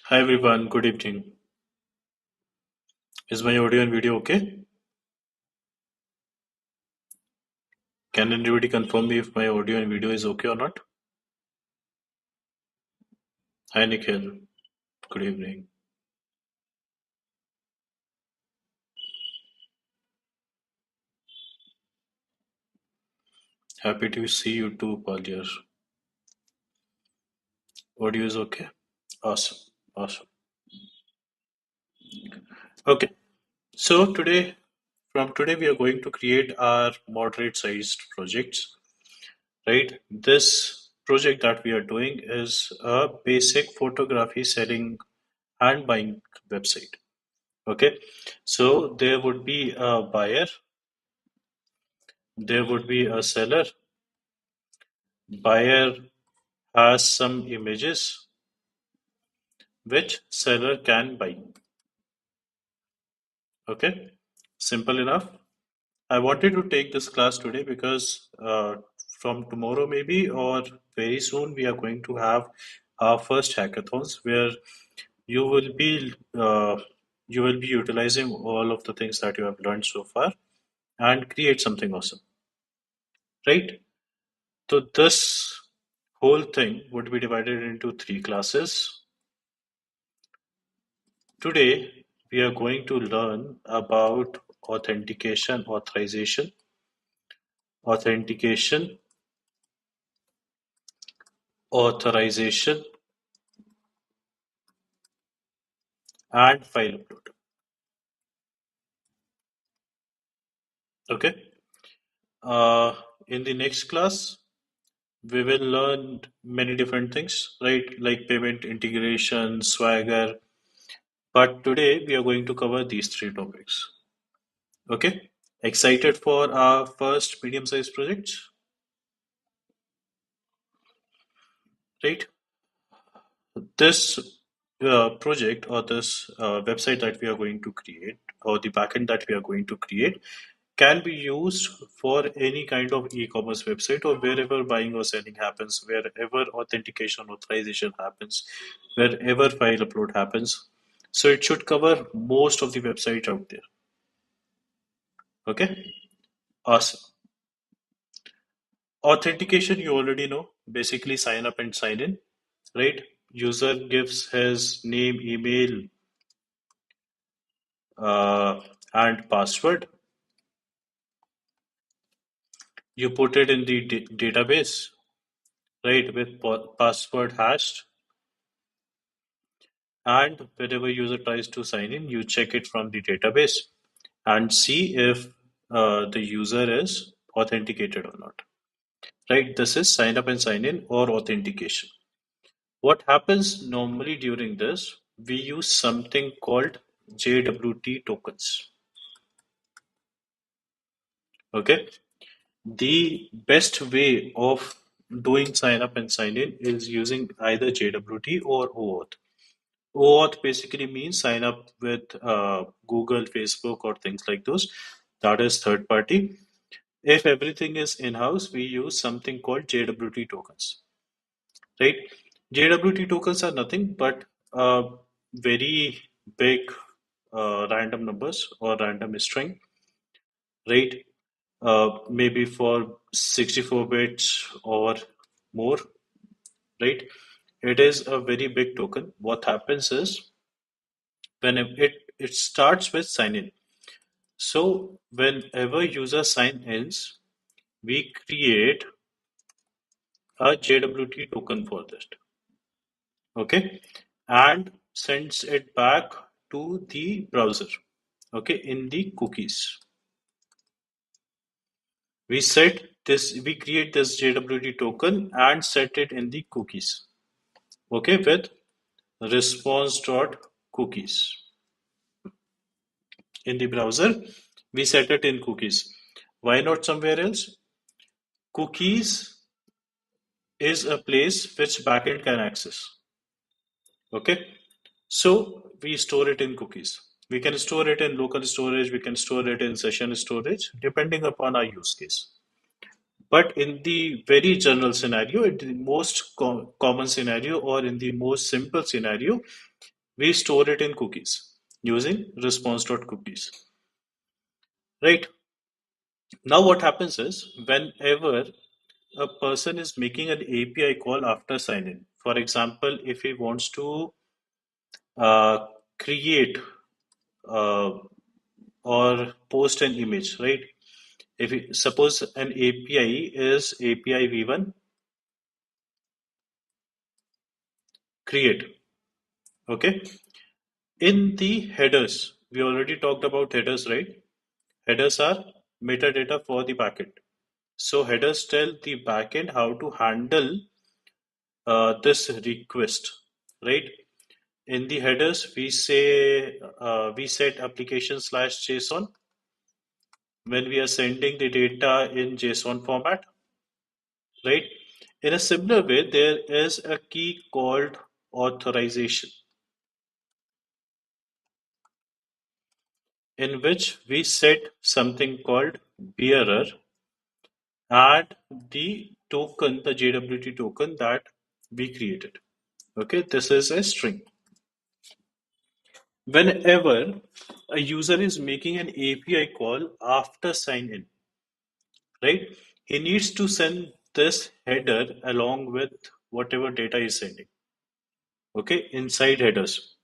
Hi everyone, good evening. Is my audio and video okay? Can anybody confirm me if my audio and video is okay or not? Hi Nikhil, good evening. Happy to see you too, Paul. Audio is okay? Awesome, awesome. Okay, so from today, we are going to create our moderate sized projects, right? This project that we are doing is a basic photography selling and buying website. Okay, so there would be a buyer, there would be a seller. Buyer has some images which seller can buy. Okay, simple enough. I wanted to take this class today because from tomorrow maybe or very soon we are going to have our first hackathons where you will be uh, you will be utilizing all of the things that you have learned so far and create something awesome, right? So this whole thing would be divided into three classes. Today, we are going to learn about authentication, authorization, and file upload. Okay. Uh, in the next class, we will learn many different things, right? Like payment integration, Swagger. But today, we are going to cover these three topics. Okay. Excited for our first medium-sized project, right? This project or this website that we are going to create or the backend that we are going to create can be used for any kind of e-commerce website or wherever buying or selling happens, wherever authentication authorization happens, wherever file upload happens. So it should cover most of the website out there. Okay, awesome. Authentication, you already know, basically sign up and sign in, right? User gives his name, email, uh, and password. You put it in the database, right, with password hashed, and whenever user tries to sign in, you check it from the database and see if the user is authenticated or not. Right, this is sign up and sign in or authentication. What happens normally during this, we use something called JWT tokens. Okay, the best way of doing sign up and sign in is using either JWT or OAuth. OAuth basically means sign up with Google, Facebook, or things like those. That is third party. If everything is in-house, we use something called JWT tokens, right? JWT tokens are nothing but very big random numbers or random string, right? Maybe for 64 bits or more, right? It is a very big token. What happens is when it starts with sign in. So whenever user sign ins, we create a JWT token for this, okay, and sends it back to the browser, okay, in the cookies. We create this JWT token and set it in the cookies, okay, with response.cookies in the browser. We set it in cookies. Why not somewhere else? Cookies is a place which backend can access. Okay, so we store it in cookies. We can store it in local storage, we can store it in session storage, depending upon our use case. But in the very general scenario, in the most common scenario, or in the most simple scenario, We store it in cookies using response.cookies. Right? Now what happens is whenever a person is making an API call after sign in, for example, if he wants to uh, create uh, or post an image, right? If we, suppose an API is API v1 create, okay? In the headers, we already talked about headers, right? Headers are metadata for the backend. So headers tell the backend how to handle this request, right? In the headers, we say we set application slash JSON when we are sending the data in JSON format, right? In a similar way, there is a key called authorization, in which we set something called bearer and the token, the JWT token that we created. Okay, this is a string. Whenever a user is making an API call after sign in, right, he needs to send this header along with whatever data he's sending. Okay, inside headers.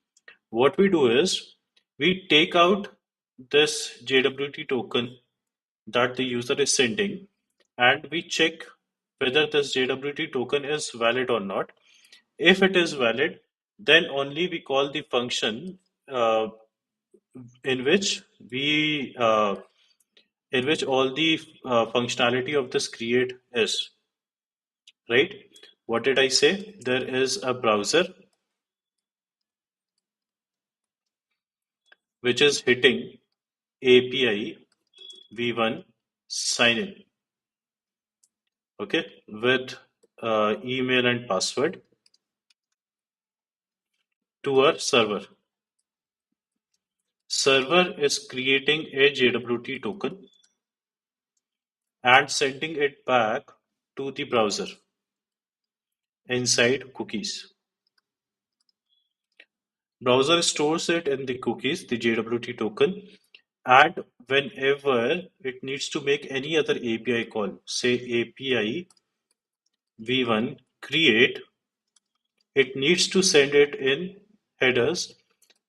What we do is we take out this JWT token that the user is sending and we check whether this JWT token is valid or not. If it is valid, then only we call the function uh, in which we in which all the functionality of this create is, right? What did I say? There is a browser which is hitting API v1 sign in, okay, with email and password to our server. Server is creating a JWT token and sending it back to the browser inside cookies. Browser stores it in the cookies, the JWT token, and whenever it needs to make any other API call, say API v1 create, it needs to send it in headers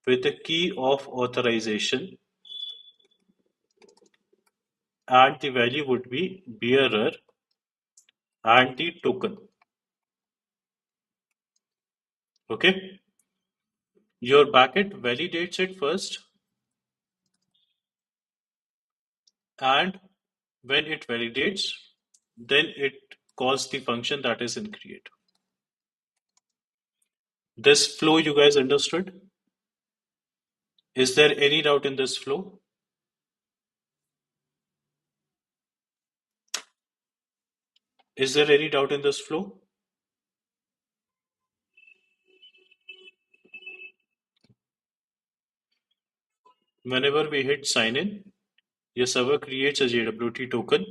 with the key of authorization, and the value would be bearer and the token. Okay, your backend validates it first, and when it validates, then it calls the function that is in create. This flow you guys understood? Is there any doubt in this flow? Is there any doubt in this flow? Whenever we hit sign in, your server creates a JWT token.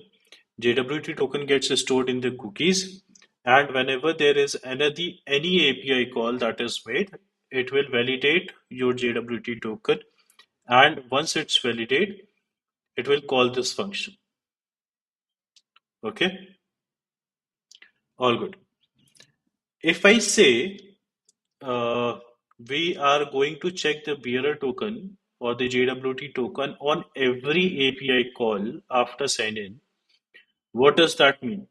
JWT token gets stored in the cookies, and whenever there is any API call that is made, it will validate your JWT token, and once it's validated, it will call this function. Okay, all good. If I say uh, we are going to check the bearer token or the JWT token on every API call after sign in, what does that mean?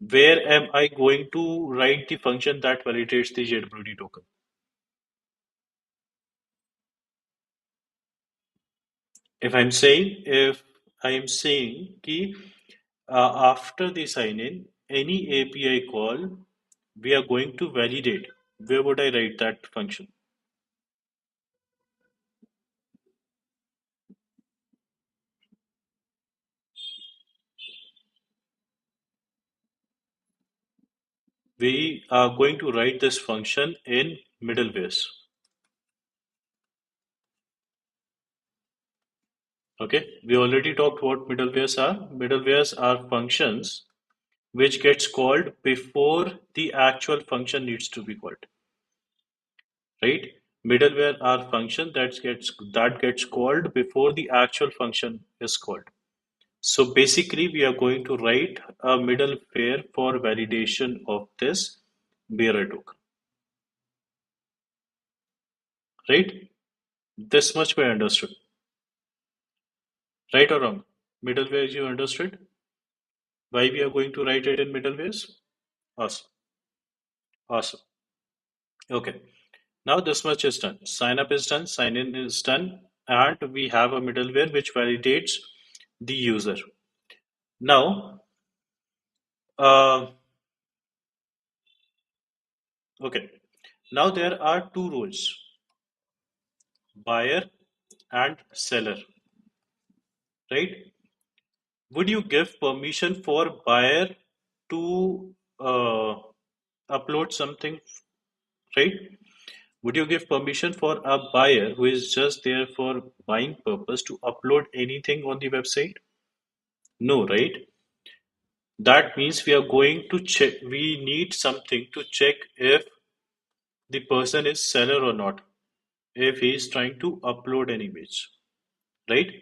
Where am I going to write the function that validates the JWT token? If I am saying कि after the sign in, any API call we are going to validate, where would I write that function? We are going to write this function in middlewares. Okay, we already talked what middlewares are. Middlewares are functions which gets called before the actual function needs to be called. right? Middleware are function that gets called before the actual function is called. So basically, we are going to write a middleware for validation of this bearer token, right? This much we understood, right or wrong? Middleware, you understood? Why we are going to write it in middlewares? Awesome, awesome. Okay. Now this much is done. Sign up is done, sign in is done, and we have a middleware which validates the user. Now, uh, okay. Now there are two roles, buyer and seller, right? Would you give permission for buyer to upload something, right? Would you give permission for a buyer who is just there for buying purpose to upload anything on the website? No, right? That means we are going to check, we need something to check if the person is seller or not, if he is trying to upload an image, right?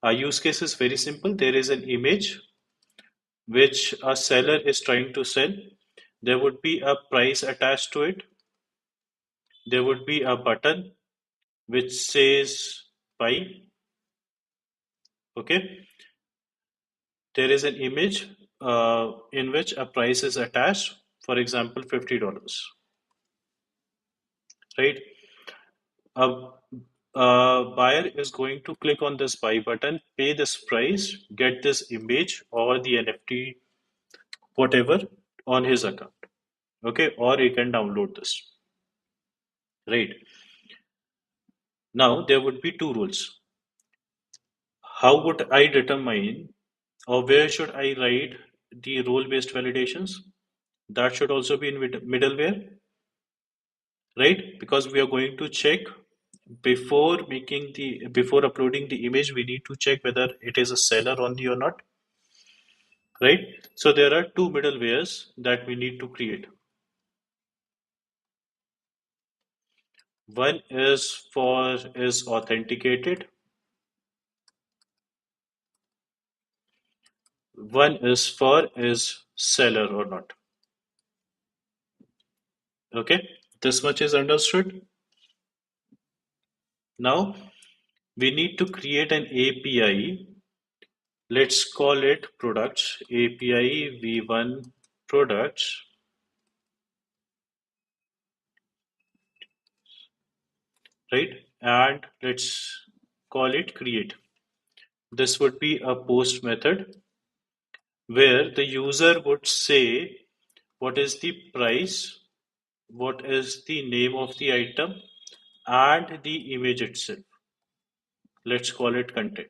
Our use case is very simple. There is an image which a seller is trying to sell. There would be a price attached to it. There would be a button which says buy. Okay. There is an image in which a price is attached, for example, $50, right? A, a buyer is going to click on this buy button, pay this price, get this image or the NFT, whatever, on his account. Okay, or he can download this, right? Now, there would be two rules. How would I determine or where should I write the role-based validations? That should also be in middleware, right? Because we are going to check before uploading the image, we need to check whether it is a seller only or not, right? So there are two middlewares that we need to create. One is authenticated, one is seller or not. Okay, this much is understood. Now we need to create an API. Let's call it products API v1 products, right? And let's call it create. This would be a post method where the user would say what is the price, what is the name of the item, and the image itself. Let's call it content.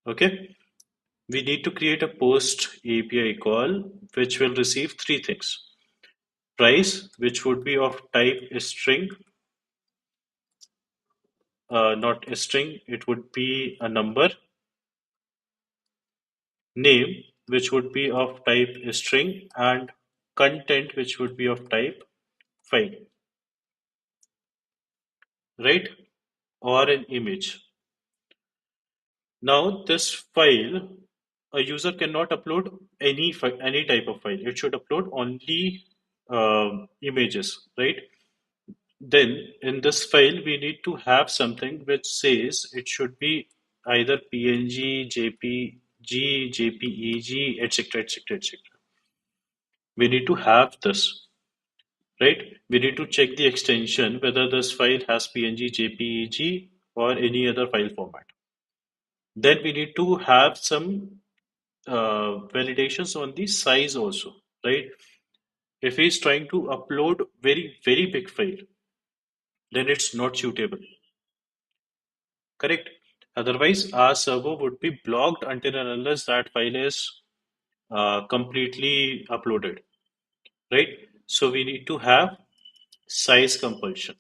Okay. We need to create a post API call which will receive three things. Price, which would be of type string, not a string, it would be a number. Name, which would be of type string, and content, which would be of type file, right? Or an image. Now, this file, a user cannot upload any type of file. It should upload only images, right? Then, in this file, we need to have something which says it should be either PNG, JPG, JPEG, etc., etc., etc. We need to have this, right? We need to check the extension whether this file has PNG, JPEG, or any other file format. Then we need to have some validations on the size also, right? If he's trying to upload very, very big file, then it's not suitable, correct? Otherwise, our server would be blocked until and unless that file is completely uploaded, right? So we need to have size compulsion.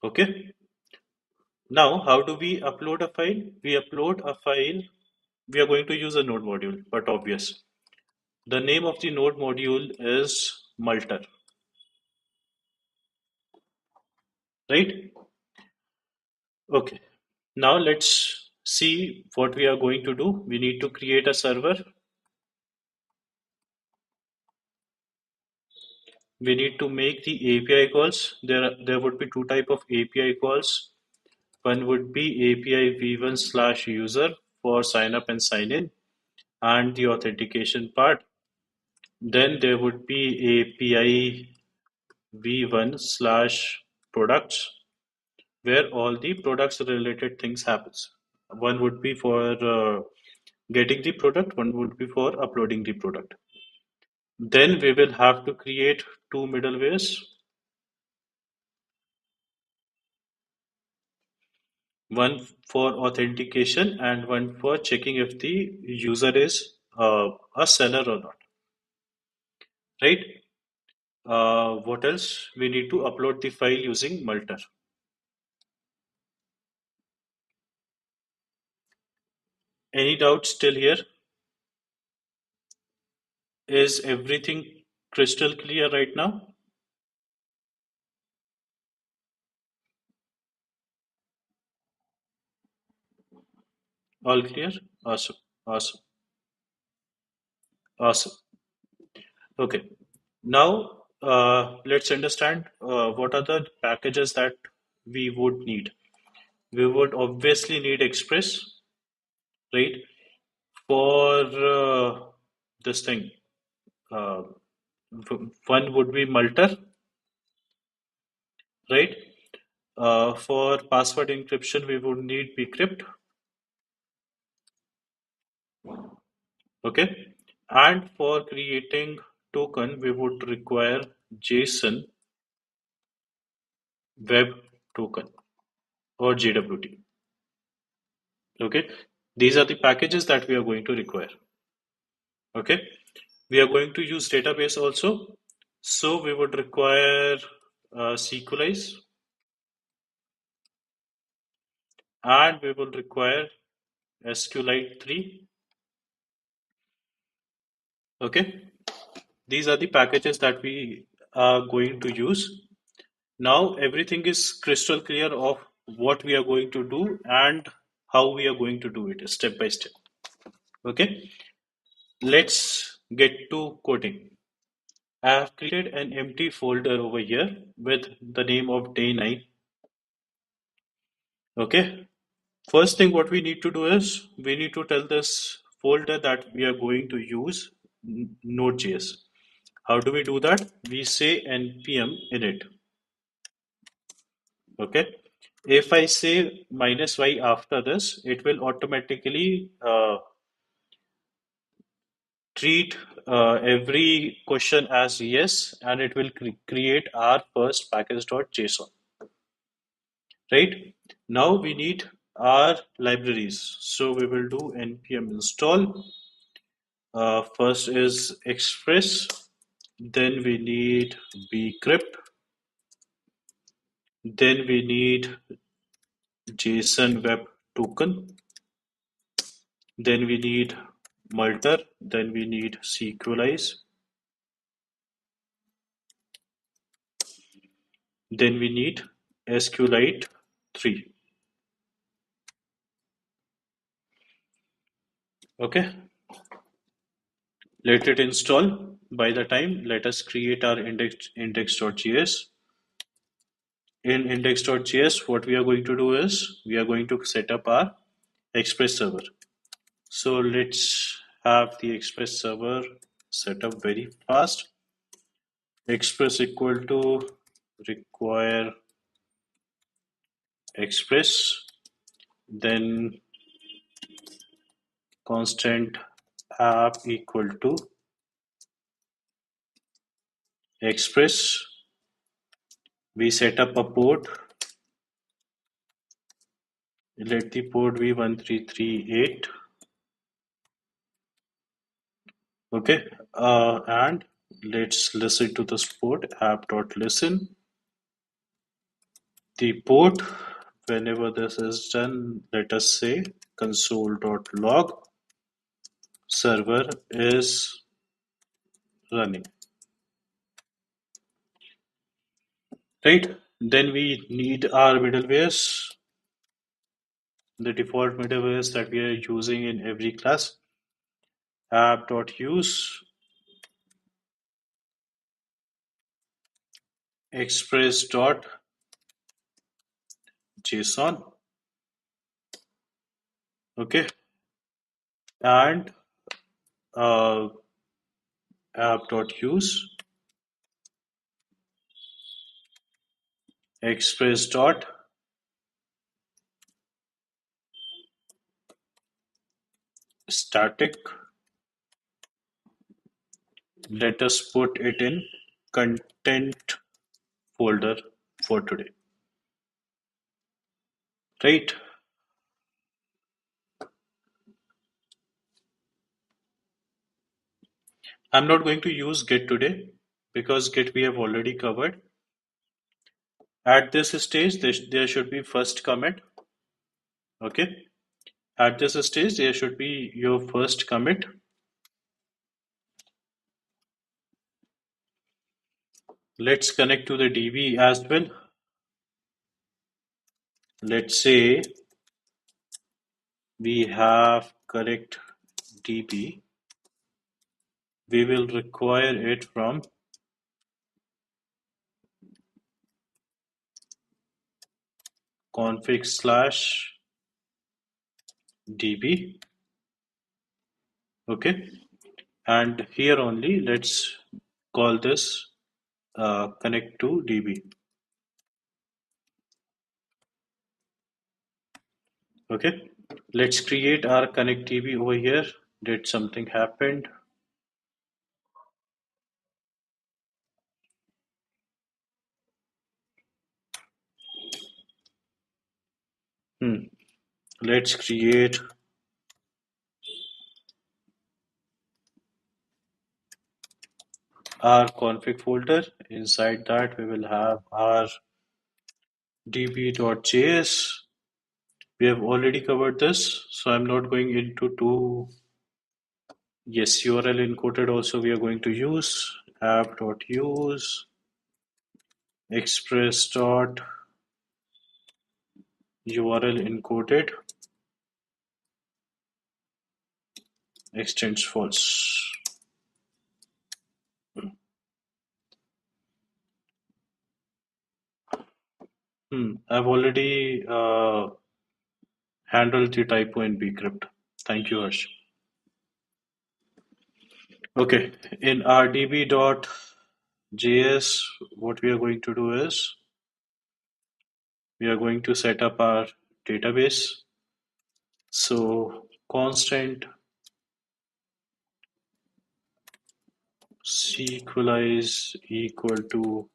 Okay. Now, how do we upload a file? We upload a file we are going to use a node module, but obvious. The name of the node module is Multer, right? Okay. Now let's see what we are going to do. We need to create a server. We need to make the API calls. There would be two type of API calls. One would be API v1 slash user for sign up and sign in and the authentication part. Then there would be API v1 slash products where all the products related things happens. One would be for getting the product, one would be for uploading the product. Then we will have to create two middlewares, one for authentication and one for checking if the user is a seller or not, right? What else? We need to upload the file using Multer. Any doubts still here? Is everything crystal clear right now? All clear? Awesome. Awesome. Awesome. Okay. Now, let's understand what are the packages that we would need. We would obviously need Express, right? For this thing, uh, one would be Multer, right? For password encryption, we would need bcrypt, okay? And for creating token, we would require JSON Web Token or JWT, okay? These are the packages that we are going to require, okay? We are going to use database also, so we would require Sequelize, and we will require SQLite 3. Okay, these are the packages that we are going to use. Now everything is crystal clear of what we are going to do and how we are going to do it step by step. Okay, let's get to coding. I have created an empty folder over here with the name of day 9. Okay, first thing what we need to do is we need to tell this folder that we are going to use Node.js. How do we do that? We say npm init. Okay. If I say -y after this, it will automatically treat every question as yes, and it will create our first package.json. Right? Now we need our libraries. So we will do npm install. First is Express, then we need bcrypt, then we need JSON Web Token, then we need Multer, then we need Sequelize, then we need SQLite 3. Okay, let it install. By the time, let us create our index.js. In index.js, what we are going to do is we are going to set up our Express server. So let's have the Express server set up very fast. Express equal to require Express, then constant app equal to Express. We set up a port. Let the port be 1338. Okay, and let's listen to this port app.listen. The port, whenever this is done, let us say console.log. server is running, right? Then we need our middlewares, the default middlewares that we are using in every class. App.use, express.json, okay, and uh, app.use, express.static. Let us put it in content folder for today, right? I'm not going to use Git today because Git we have already covered. At this stage, there should be first commit. Okay. At this stage, there should be your first commit. Let's connect to the DB as well. Let's say we have correct DB. We will require it from config/db. Okay. And here only, let's call this connect to DB. Okay. Let's create our connect DB over here. Did something happened? Let's create our config folder. Inside that, we will have our db.js. We have already covered this, so I'm not going into too. Yes, URL encoded also we are going to use app.use express.url encoded extends false. I've already handled the typo in bcrypt. Thank you, Harsh. Okay, in our db.js, what we are going to do is we are going to set up our database. So constant sequelize equal to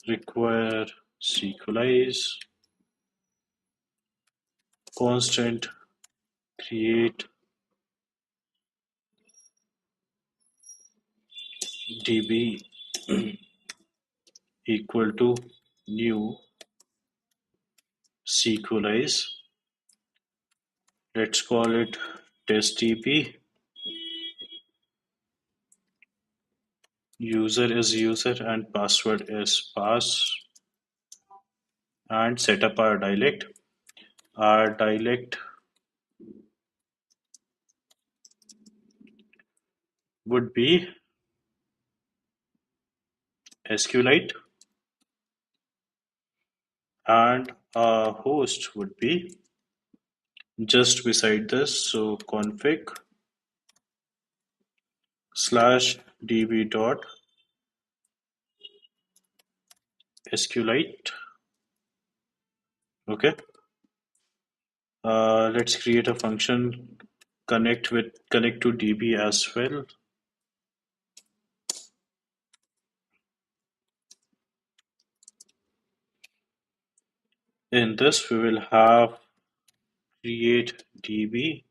require sequelize constant create db equal to new sequelize. Let's call it test db. User is user and password is pass, and set up our dialect. Our dialect would be SQLite, and our host would be just beside this. So config slash db dot SQLite. Okay. Let's create a function connect to db as well. In this, we will have create db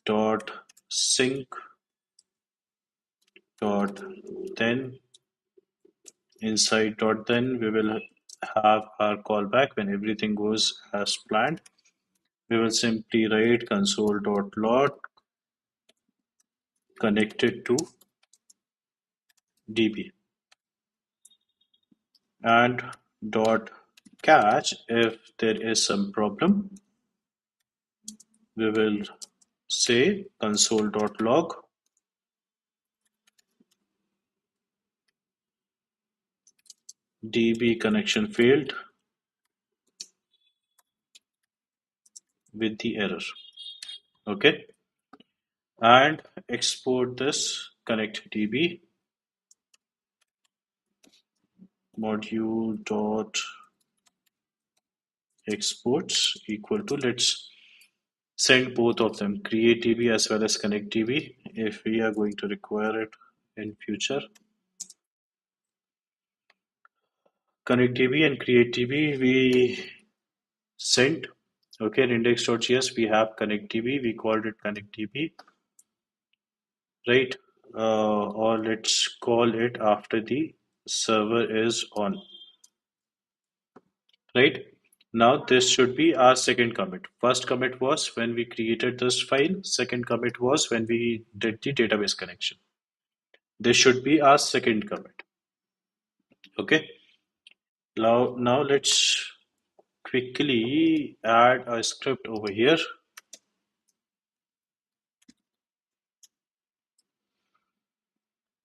dot sync dot then. Inside dot then, we will have our callback when everything goes as planned. We will simply write console.log connected to DB, and dot catch if there is some problem. We will say console.log DB connection failed with the error. Okay, and export this connect DB module dot exports equal to, let's send both of them, create DB as well as connect DB, if we are going to require it in future. Connect DB and create DB we sent. Okay, in index.js we have connect DB, we called it connect DB, right? Or let's call it after the server is on, right? Now this should be our second commit. First commit was when we created this file. Second commit was when we did the database connection. This should be our second commit. Okay. Now let's quickly add a script over here.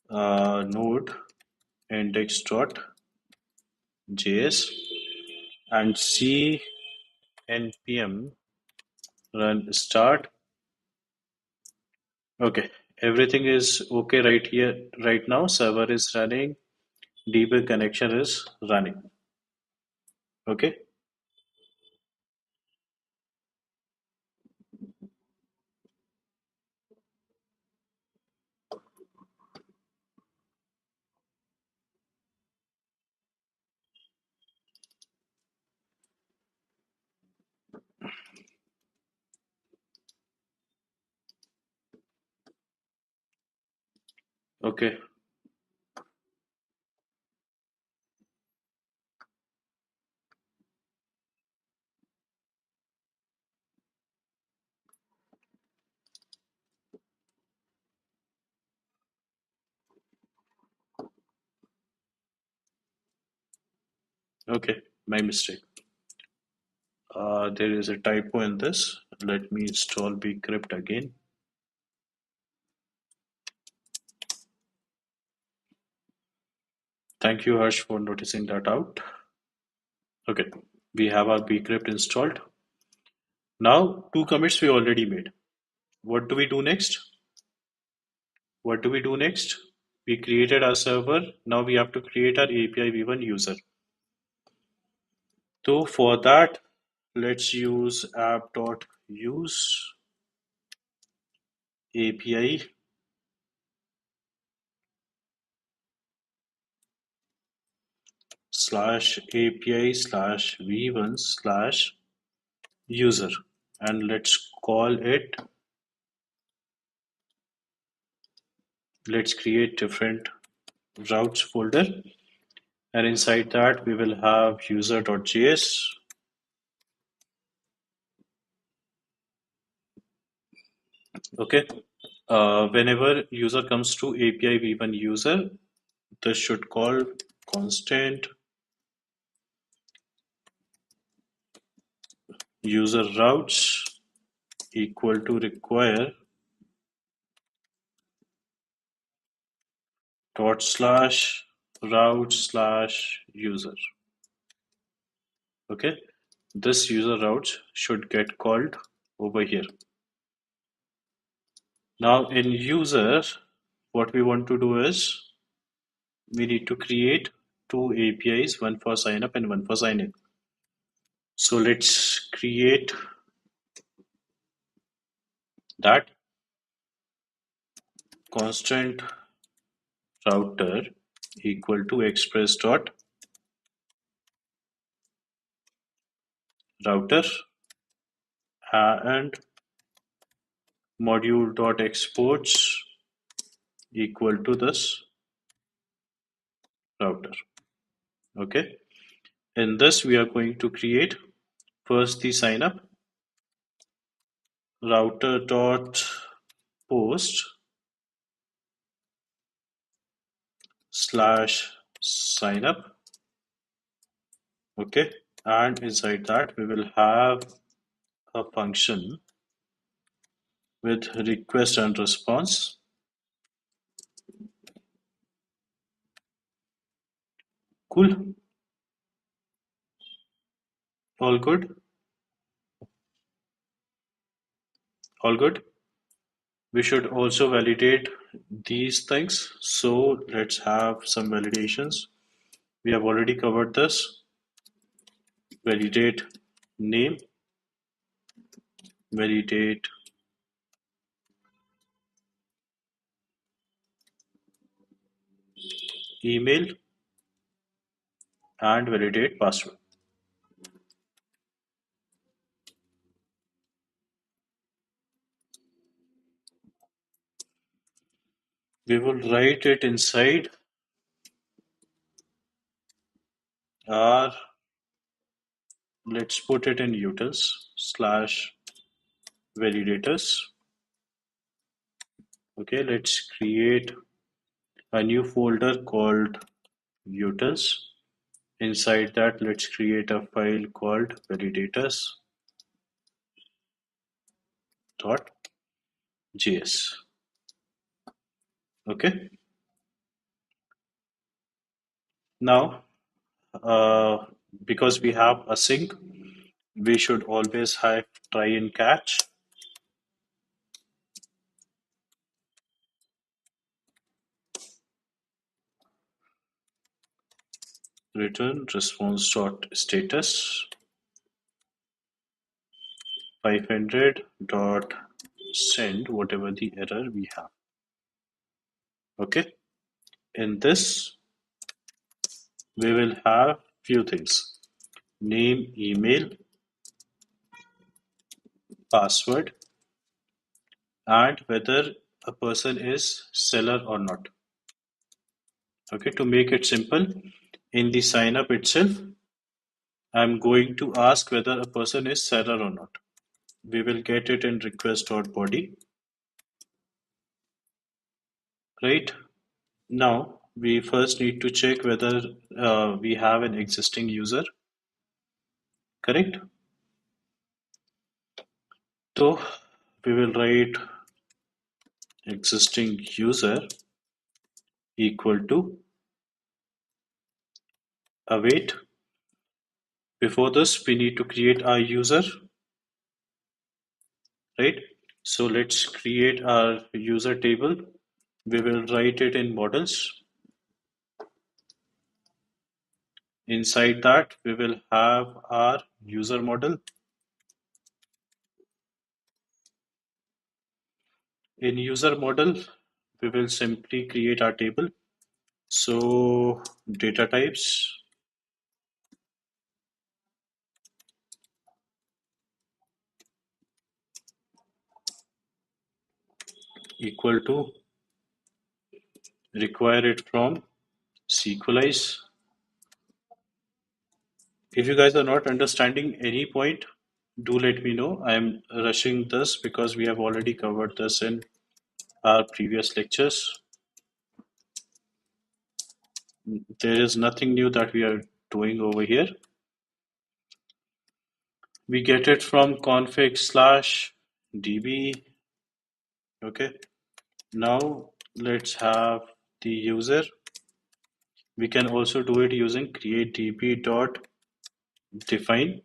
Node index.js and see npm run start. Okay, everything is okay right here. Right now, server is running, debug connection is running. Okay, okay, okay. My mistake. There is a typo in this. Let me install bcrypt again. Thank you, Harsh, for noticing that out. Okay, we have our bcrypt installed. Now, two commits we already made. What do we do next? What do we do next? We created our server. Now we have to create our API v1 user. So for that, let's use app.use API slash API slash v1 slash user, and let's call it, let's create different routes folder, and inside that we will have user.js. Okay, whenever user comes to API v1 user, this should call constant user routes equal to require dot slash route slash user. Okay, this user routes should get called over here. Now in user, what we want to do is we need to create two APIs, one for sign up and one for sign in. So let's create that. Constant router equal to express dot router and module dot exports equal to this router. Okay, in this we are going to create first the sign up router dot post slash sign up. Okay, and inside that we will have a function with request and response. Cool. All good. All good. We should also validate these things. So let's have some validations. We have already covered this. Validate name, validate email, and validate password. We will write it inside our, let's put it in utils slash validators. Okay, let's create a new folder called utils. Inside that, let's create a file called validators.js. Okay, now uh, because we have async, we should always have try and catch. Return response dot status 500 dot send whatever the error we have. Okay, in this we will have few things: name, email, password, and whether a person is seller or not. Okay, to make it simple, in the sign up itself, I'm going to ask whether a person is seller or not. We will get it in request.body, right? Now, we first need to check whether we have an existing user, correct? So, we will write existing user equal to await. Before this, we need to create our user, right? So let's create our user table. We will write it in models. Inside that, we will have our user model. In user model, we will simply create our table. So data types equal to require it from sequelize. If you guys are not understanding any point, do let me know. I'm rushing this because we have already covered this in our previous lectures. There is nothing new that we are doing over here. We get it from config slash db. Okay. Now let's have the user. We can also do it using create db dot define.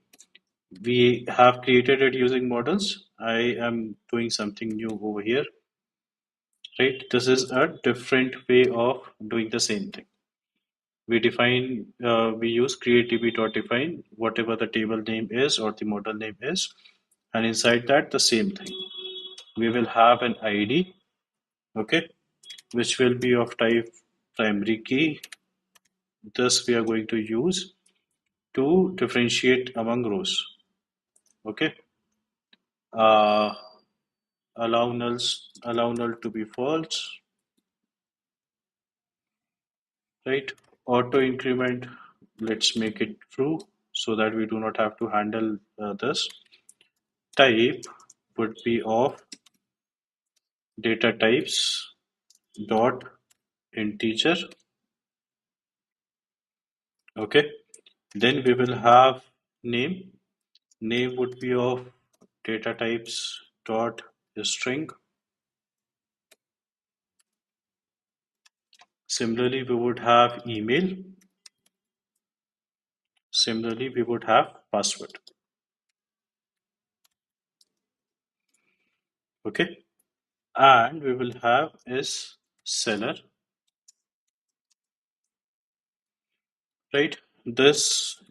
We have created it using models. I am doing something new over here, right? This is a different way of doing the same thing. We use create db dot define whatever the table name is or the model name is, and inside that the same thing. We will have an ID, okay, which will be of type primary key. This we are going to use to differentiate among rows. Okay. Uh, allow null to be false, right? Auto increment, let's make it true so that we do not have to handle this. Type would be of data types dot integer. Okay. Then we will have name. Name would be of data types dot string. Similarly, we would have email. Similarly, we would have password. Okay. And we will have is seller, right? This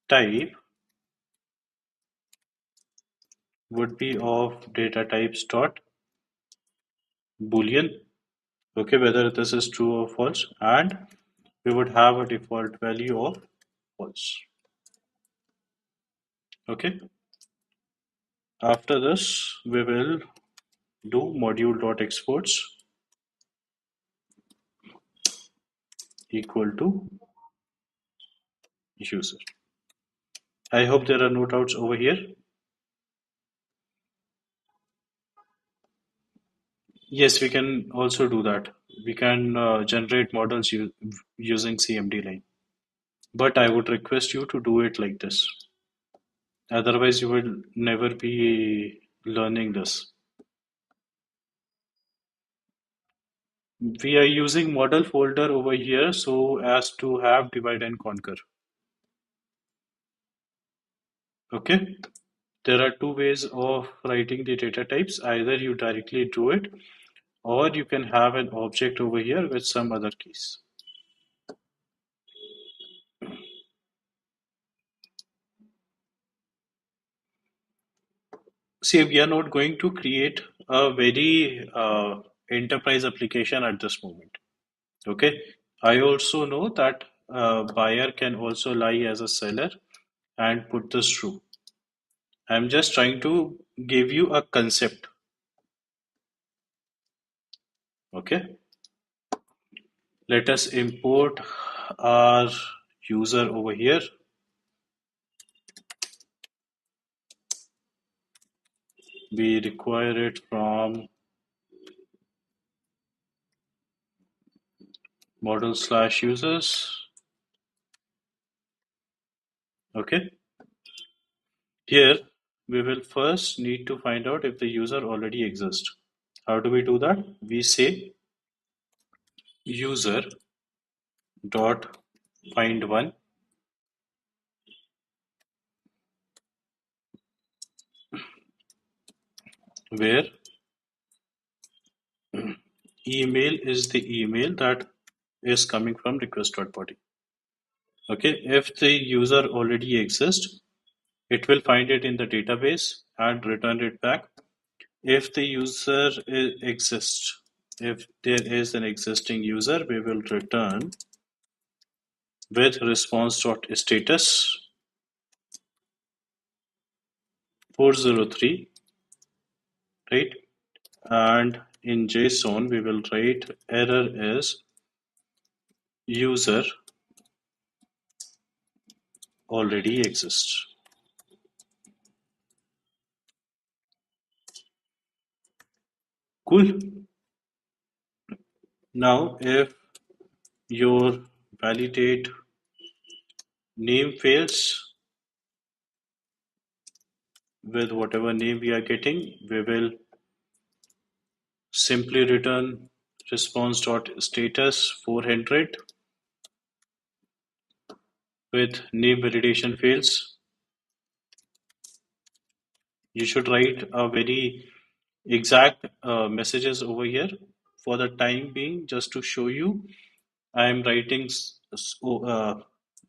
type would be of data types dot boolean. Okay, whether this is true or false, and we would have a default value of false. Okay. After this, we will do module dot exports equal to user. I hope there are no doubts over here. Yes, we can also do that. We can generate models using CMD line. But I would request you to do it like this. Otherwise, you will never be learning this. We are using model folder over here so as to have divide and conquer. Okay. There are two ways of writing the data types. Either you directly do it, or you can have an object over here with some other keys. See, we are not going to create a very enterprise application at this moment. Okay. I also know that buyer can also lie as a seller and put this true. I'm just trying to give you a concept. Okay. Let us import our user over here. We require it from model slash users. Okay. Here we will first need to find out if the user already exists. How do we do that? We say user dot find one, where email is the email that is coming from request.body. Okay, if the user already exists, it will find it in the database and return it back. If the user exists, if there is an existing user, we will return with response.status 403, right? And in JSON, we will write error is user already exists. Cool. Now, if your validate name fails with whatever name we are getting, we will simply return response.status 400 with name validation fails. You should write a very exact messages over here. For the time being, just to show you, I am writing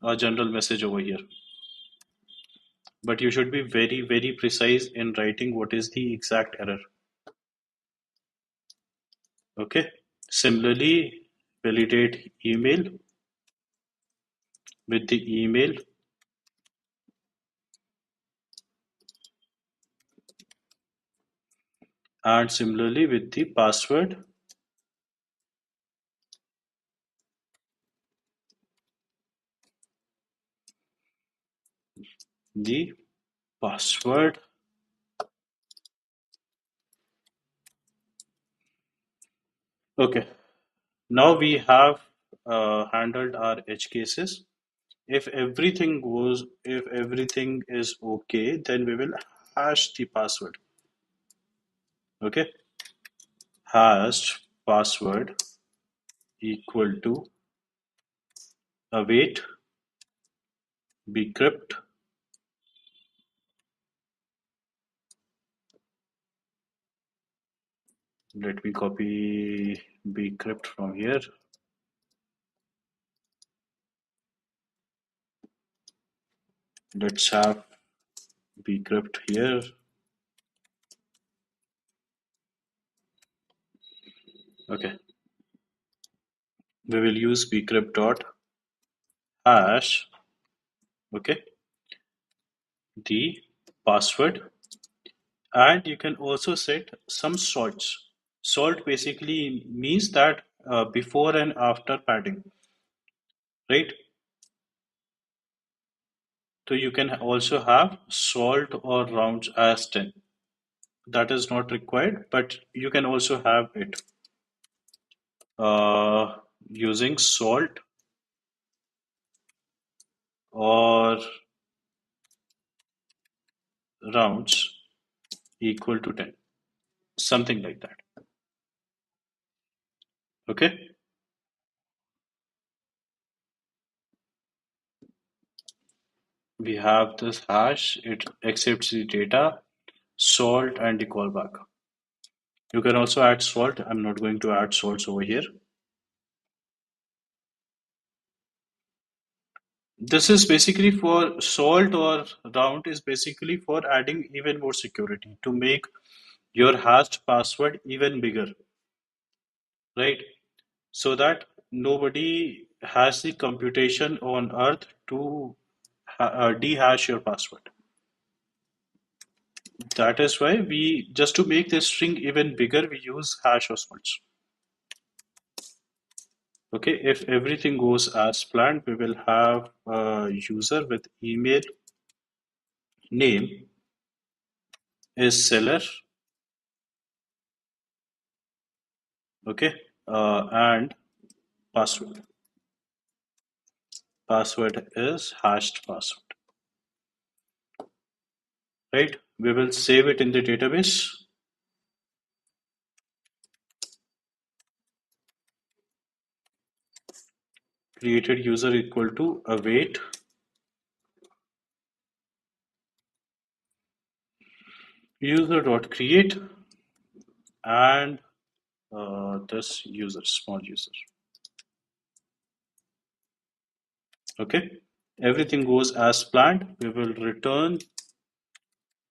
a general message over here. But you should be very, very precise in writing what is the exact error. Okay. Similarly, validate email with the email, and similarly with the password, the password. Okay. Now we have handled our edge cases. if everything is okay, then we will hash the password. Okay, hashed password equal to await bcrypt. Let me copy bcrypt from here. Let's have bcrypt here. Okay, we will use bcrypt dot hash. Okay, the password, and you can also set some salts. Salt basically means that before and after padding, right? So you can also have salt or rounds as 10. That is not required, but you can also have it using salt or rounds equal to 10, something like that. Okay, we have this hash, it accepts the data, salt, and the callback. You can also add salt. I'm not going to add salts over here. This is basically for salt or round is basically for adding even more security to make your hashed password even bigger, right? So that nobody has the computation on earth to dehash your password. That is why we, just to make this string even bigger, we use hash or salts. Okay, if everything goes as planned, we will have a user with email name is seller. Okay, and password. Password is hashed password. Right? We will save it in the database. Created user equal to await user dot create and this user, small user. Okay, everything goes as planned. We will return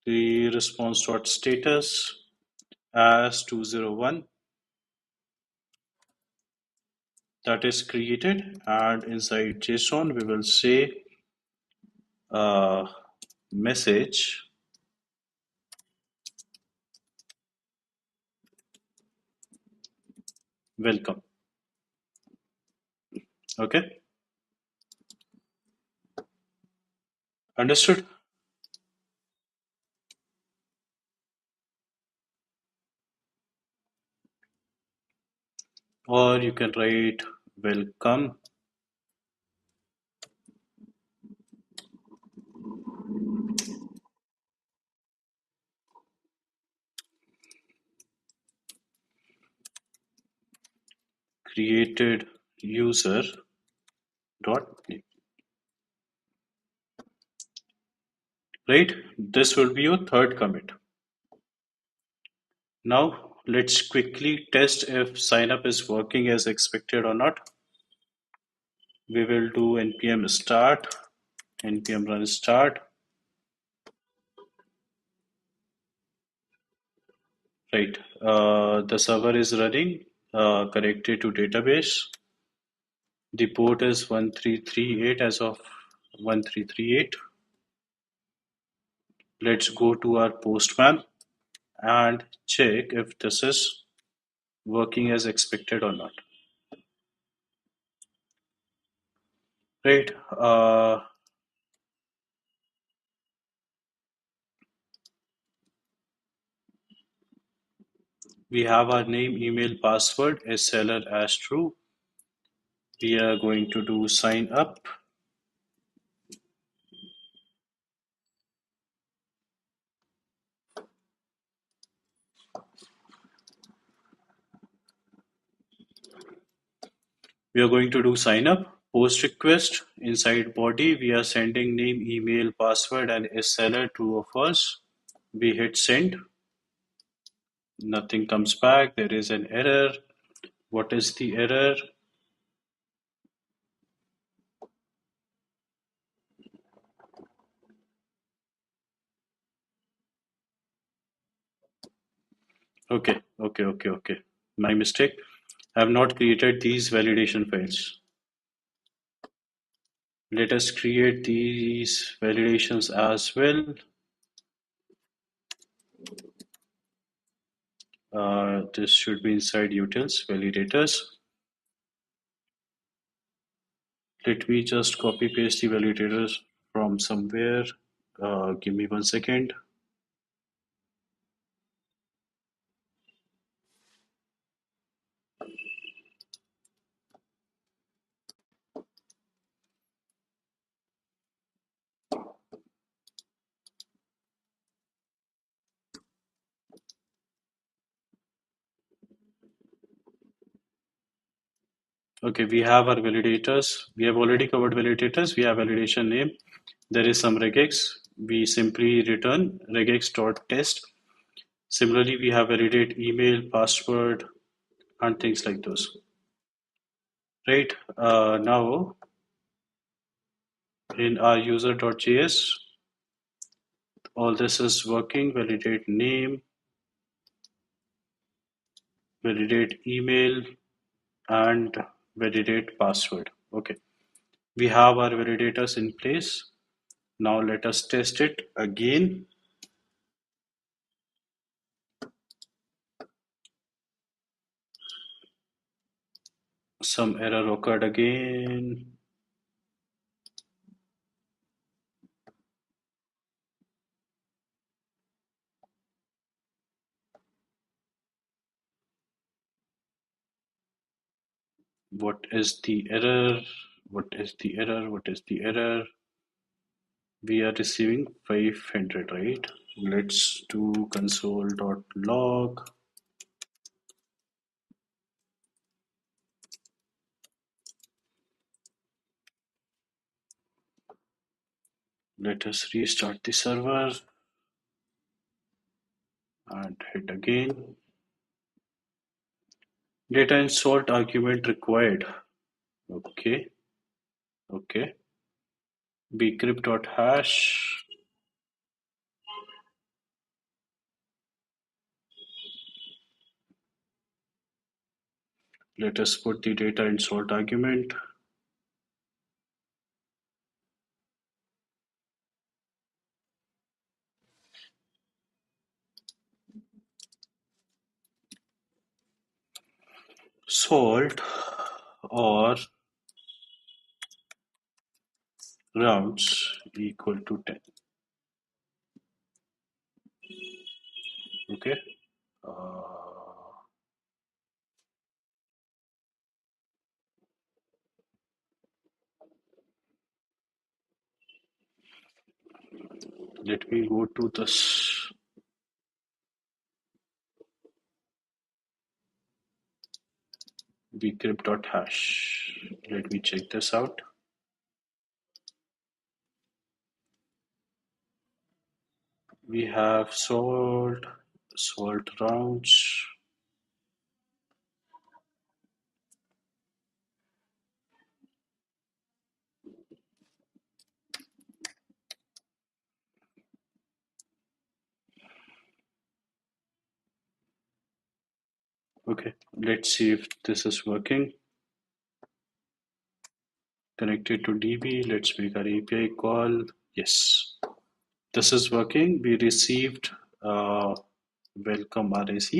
the response dot status as 201. That is created, and inside JSON we will say message welcome. Okay, understood? Or you can write welcome created user dot name. Right, this will be your third commit. Now let's quickly test if signup is working as expected or not. We will do npm start, npm run start. Right, the server is running, connected to database. The port is 1338 as of 1338. Let's go to our postman and check if this is working as expected or not. Right, we have our name, email, password is seller as true. We are going to do sign up. We are going to do sign up, post request. Inside body, we are sending name, email, password, and is seller true or false. We hit send. Nothing comes back. There is an error. What is the error? Okay. My mistake. I have not created these validation files. Let us create these validations as well. This should be inside utils, validators. Let me just copy paste the validators from somewhere. Give me 1 second. Okay, we have our validators. We have already covered validators. We have validation name. There is some regex. We simply return regex.test. Similarly, we have validate email, password, and things like those. Right, now in our user.js, all this is working. Validate name, validate email, and validate password. Okay, we have our validators in place. Now let us test it again. Some error occurred again. What is the error? What is the error? What is the error? We are receiving 500, right? Let's do console.log. Let us restart the server and hit again. Data insert argument required. Okay, okay. bcrypt.hash. Let us put the data insert argument. Salt or rounds equal to 10. Okay. Uh, Let me go to this bcrypt.hash. Let me check this out. We have salt rounds. Okay, let's see if this is working. Connected to DB. Let's make our API call. Yes, this is working. We received welcome RAC.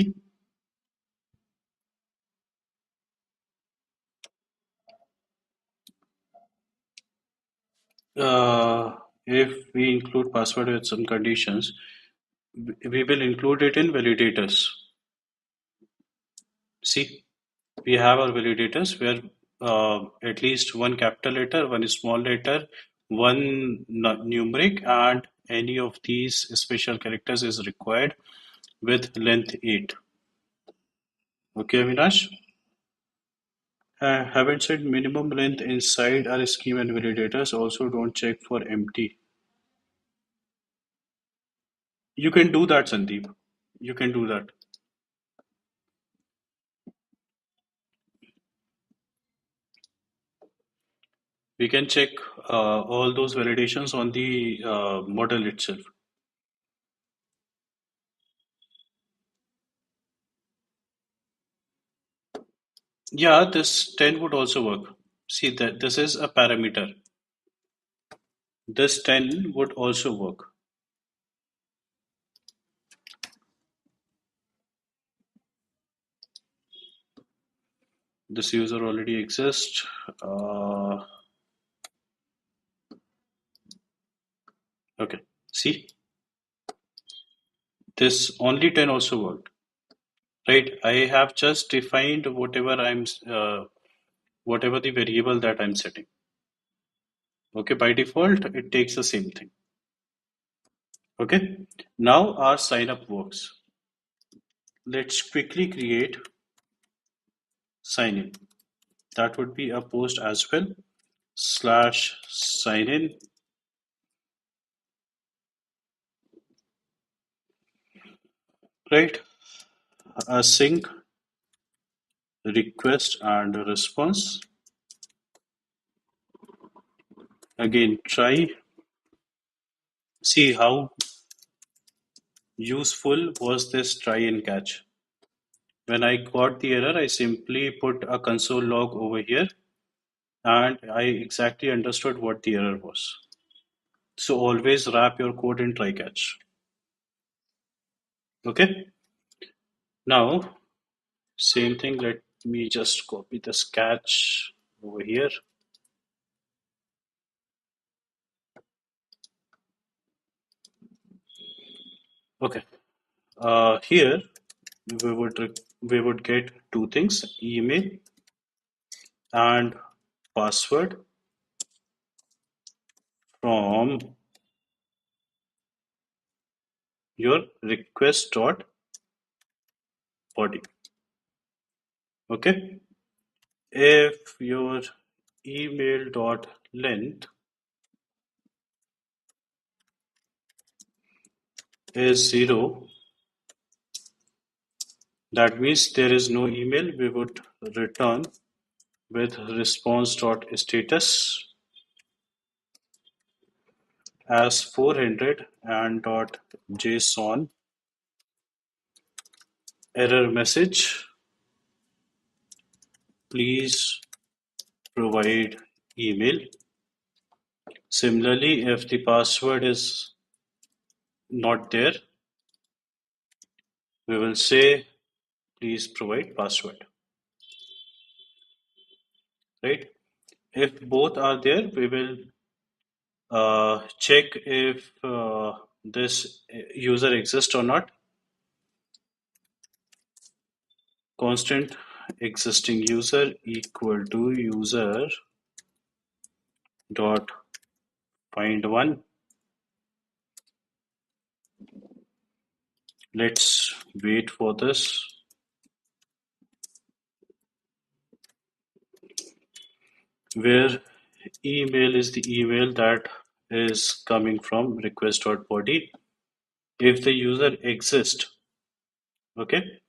If we include password with some conditions, we will include it in validators. See, we have our validators where at least one capital letter, one small letter, one numeric, and any of these special characters is required with length 8. Okay, Avinash? Haven't said minimum length inside our scheme and validators. Also, don't check for empty. You can do that, Sandeep. You can do that. We can check all those validations on the model itself. Yeah, this 10 would also work. See that this is a parameter. This 10 would also work. This user already exists. Okay. See, this only 10 also worked. Right? I have just defined whatever the variable that I'm setting. Okay, by default, it takes the same thing. Okay. Now our sign up works. Let's quickly create sign in. That would be a post as well. Slash sign in. Right? A sync request and response. Again, try. See how useful was this try and catch. When I got the error, I simply put a console log over here and I exactly understood what the error was. So always wrap your code in try catch. Okay. Now, same thing. Let me just copy this catch over here. Okay. Here we would get two things: email and password from your request.body. Okay. If your email dot length is 0, that means there is no email. We would return with response.status as 400 and .json error message. Please provide email. Similarly, if the password is not there, we will say please provide password. Right? If both are there, we will check if this user exists or not. Constant existing user equal to user dot find one. Let's wait for this. Where email is the email that is coming from request.body. If the user exists, okay.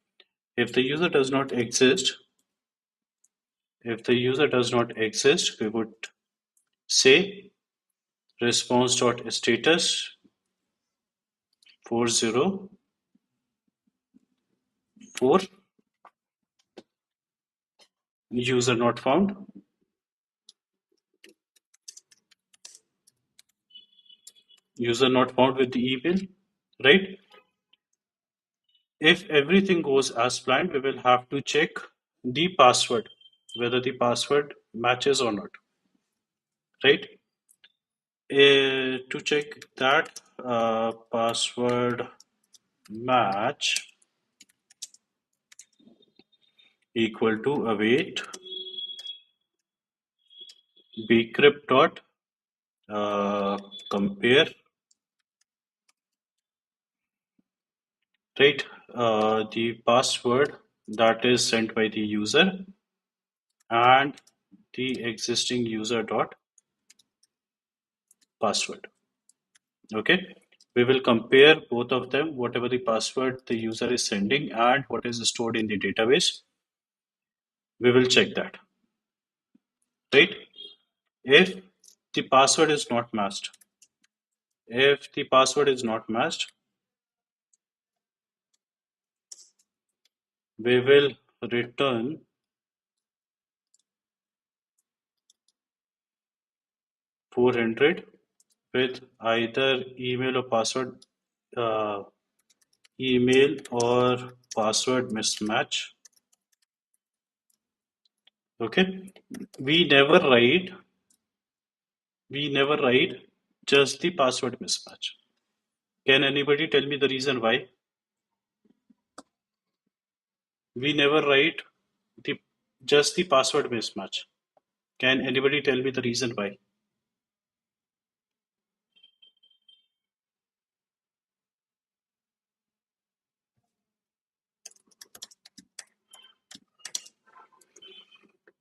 If the user does not exist, we would say response.status 404 user not found. User not found with the email, right? If everything goes as planned, we will have to check the password, whether the password matches or not, right? To check that password match equal to await bcrypt dot compare, right? The password that is sent by the user and the existing user dot password. Okay, we will compare both of them, whatever the password the user is sending and what is stored in the database. We will check that, right? If the password is not matched, if the password is not matched, we will return 400 with either email or password, uh, email or password mismatch. Okay, we never write we never write just the password mismatch. Can anybody tell me the reason why? We never write the just the password mismatch. Can anybody tell me the reason why?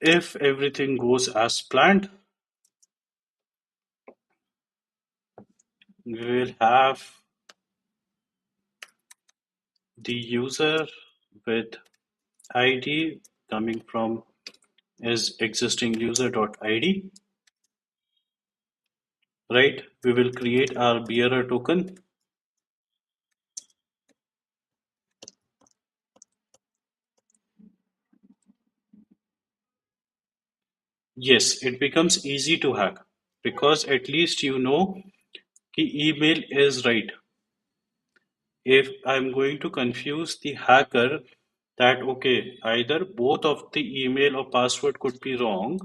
If everything goes as planned, we will have the user with ID coming from is existing user.id, right? We will create our bearer token. Yes, it becomes easy to hack because at least you know the email is right. If I'm going to confuse the hacker that okay, either both of the email or password could be wrong,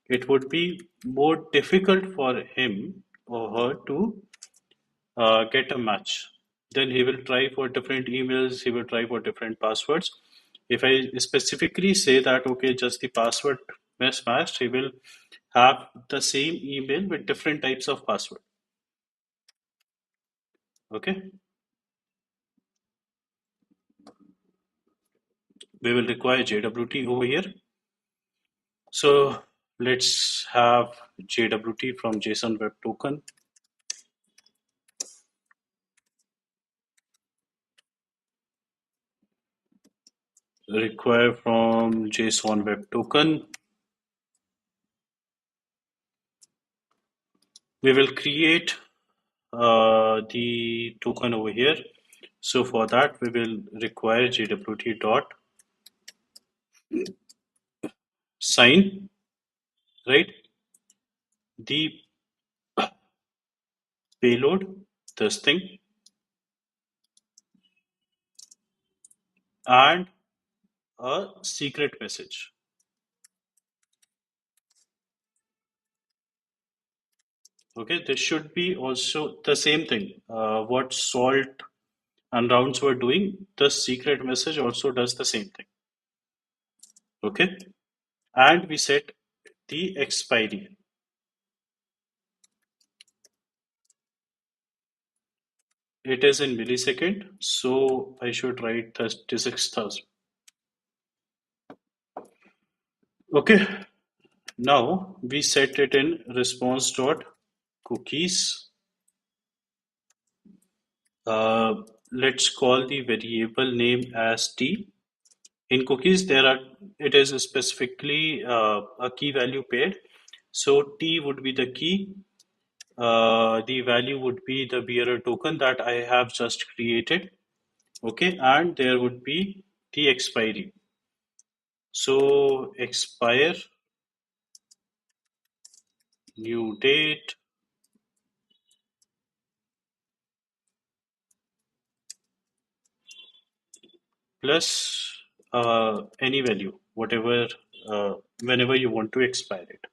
it would be more difficult for him or her to get a match. Then he will try for different emails, he will try for different passwords. If I specifically say that, okay, just the password mismatched, he will have the same email with different types of password. Okay, we will require JWT over here. So let's have JWT from JSON Web Token. Require from JSON Web Token. We will create the token over here. So for that, we will require JWT dot sign, right? The payload, this thing, and a secret message. Okay, this should be also the same thing. What Salt and Rounds were doing, the secret message also does the same thing. Okay, and we set the expiry. It is in millisecond, so I should write 36,000. Okay, now we set it in response dot cookies. Uh, let's call the variable name as t. In cookies, it is specifically a key value paired. So t would be the key. The value would be the bearer token that I have just created. Okay, and there would be the expiry. So expire, new date, plus any value, whatever, whenever you want to expire it.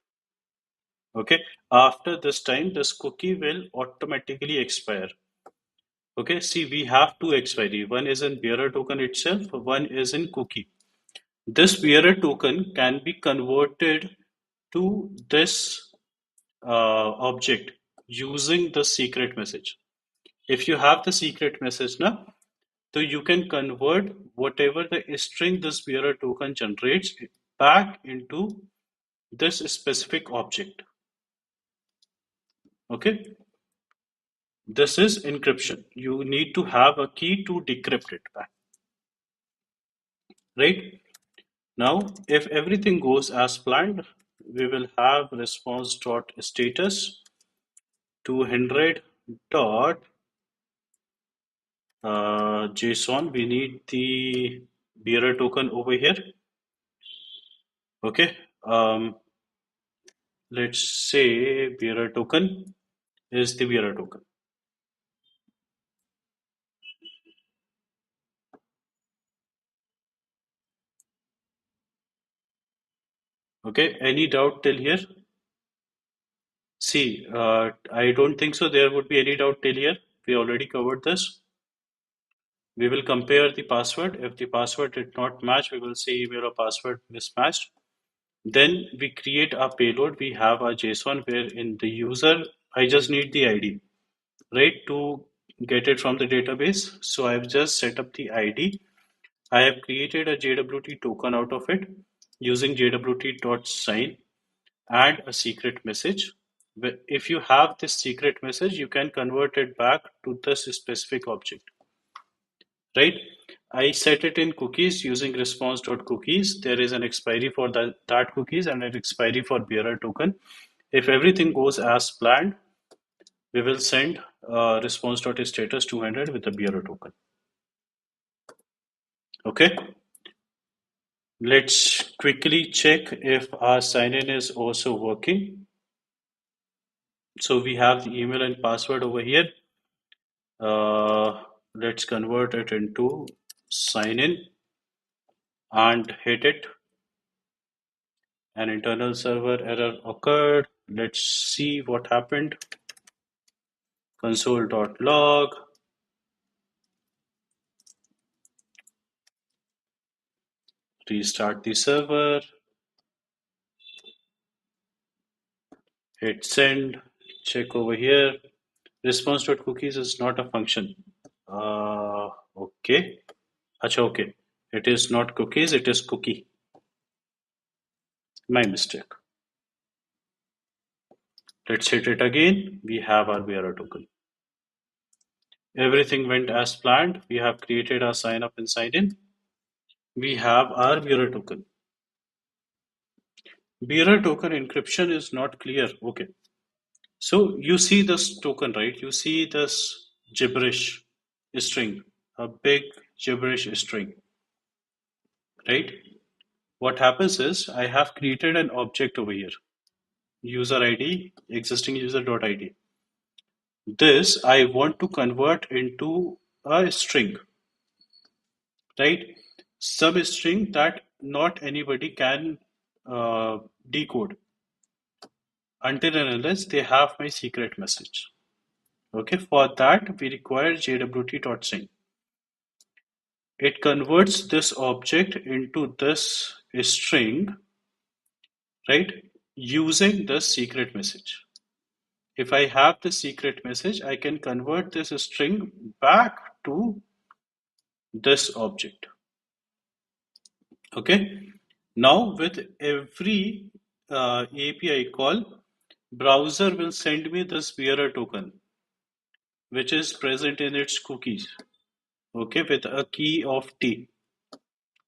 Okay, after this time, this cookie will automatically expire. Okay, see, we have two expiry. One is in bearer token itself, one is in cookie. This bearer token can be converted to this object using the secret message. If you have the secret message now, so you can convert whatever the string this bearer token generates back into this specific object. Okay, this is encryption. You need to have a key to decrypt it back, right? Now, if everything goes as planned, we will have response dot status 200 dot JSON. We need the bearer token over here. Okay. Let's say bearer token is the bearer token. Okay. Any doubt till here? See, I don't think so. There would be any doubt till here. We already covered this. We will compare the password. If the password did not match, we will say email or password mismatched. Then we create a payload. We have a JSON where in the user, I just need the ID, right, to get it from the database. So I've just set up the ID. I have created a JWT token out of it using jwt.sign and a secret message. If you have this secret message, you can convert it back to this specific object, right? I set it in cookies using response.cookies. There is an expiry for that cookies and an expiry for bearer token. If everything goes as planned, we will send response.status 200 with the bearer token. Okay, let's quickly check if our sign-in is also working. So we have the email and password over here. Let's convert it into sign-in and hit it. An internal server error occurred. Let's see what happened. Console.log. Restart the server. Hit send. Check over here. Response.cookies is not a function. Okay. Acha, okay. It is not cookies, it is cookie. My mistake. Let's hit it again. We have our bearer token. Everything went as planned. We have created our sign up and sign in. We have our bearer token. Bearer token encryption is not clear. Okay. So you see this token, right? You see this gibberish string, a big gibberish string, right? What happens is I have created an object over here, user ID, existing user.id. This I want to convert into a string, right? Substring that not anybody can decode until and unless they have my secret message. Okay, for that we require jwt.sync. It converts this object into this string, right, using the secret message. If I have the secret message, I can convert this string back to this object. Okay. Now with every API call, browser will send me this bearer token, which is present in its cookies. Okay, with a key of T.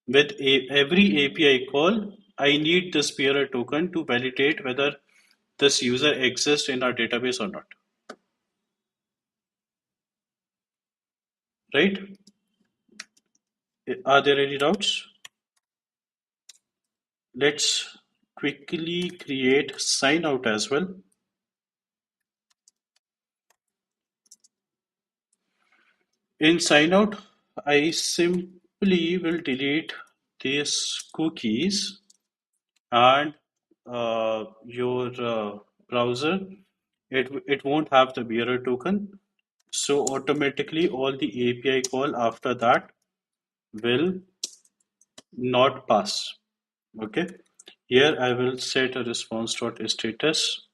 With every API call, I need this bearer token to validate whether this user exists in our database or not. Right? Are there any doubts? Let's quickly create sign out as well. In sign out, I simply will delete these cookies and your browser, it won't have the bearer token. So automatically all the API call after that will not pass. Okay. Here I will set a response.status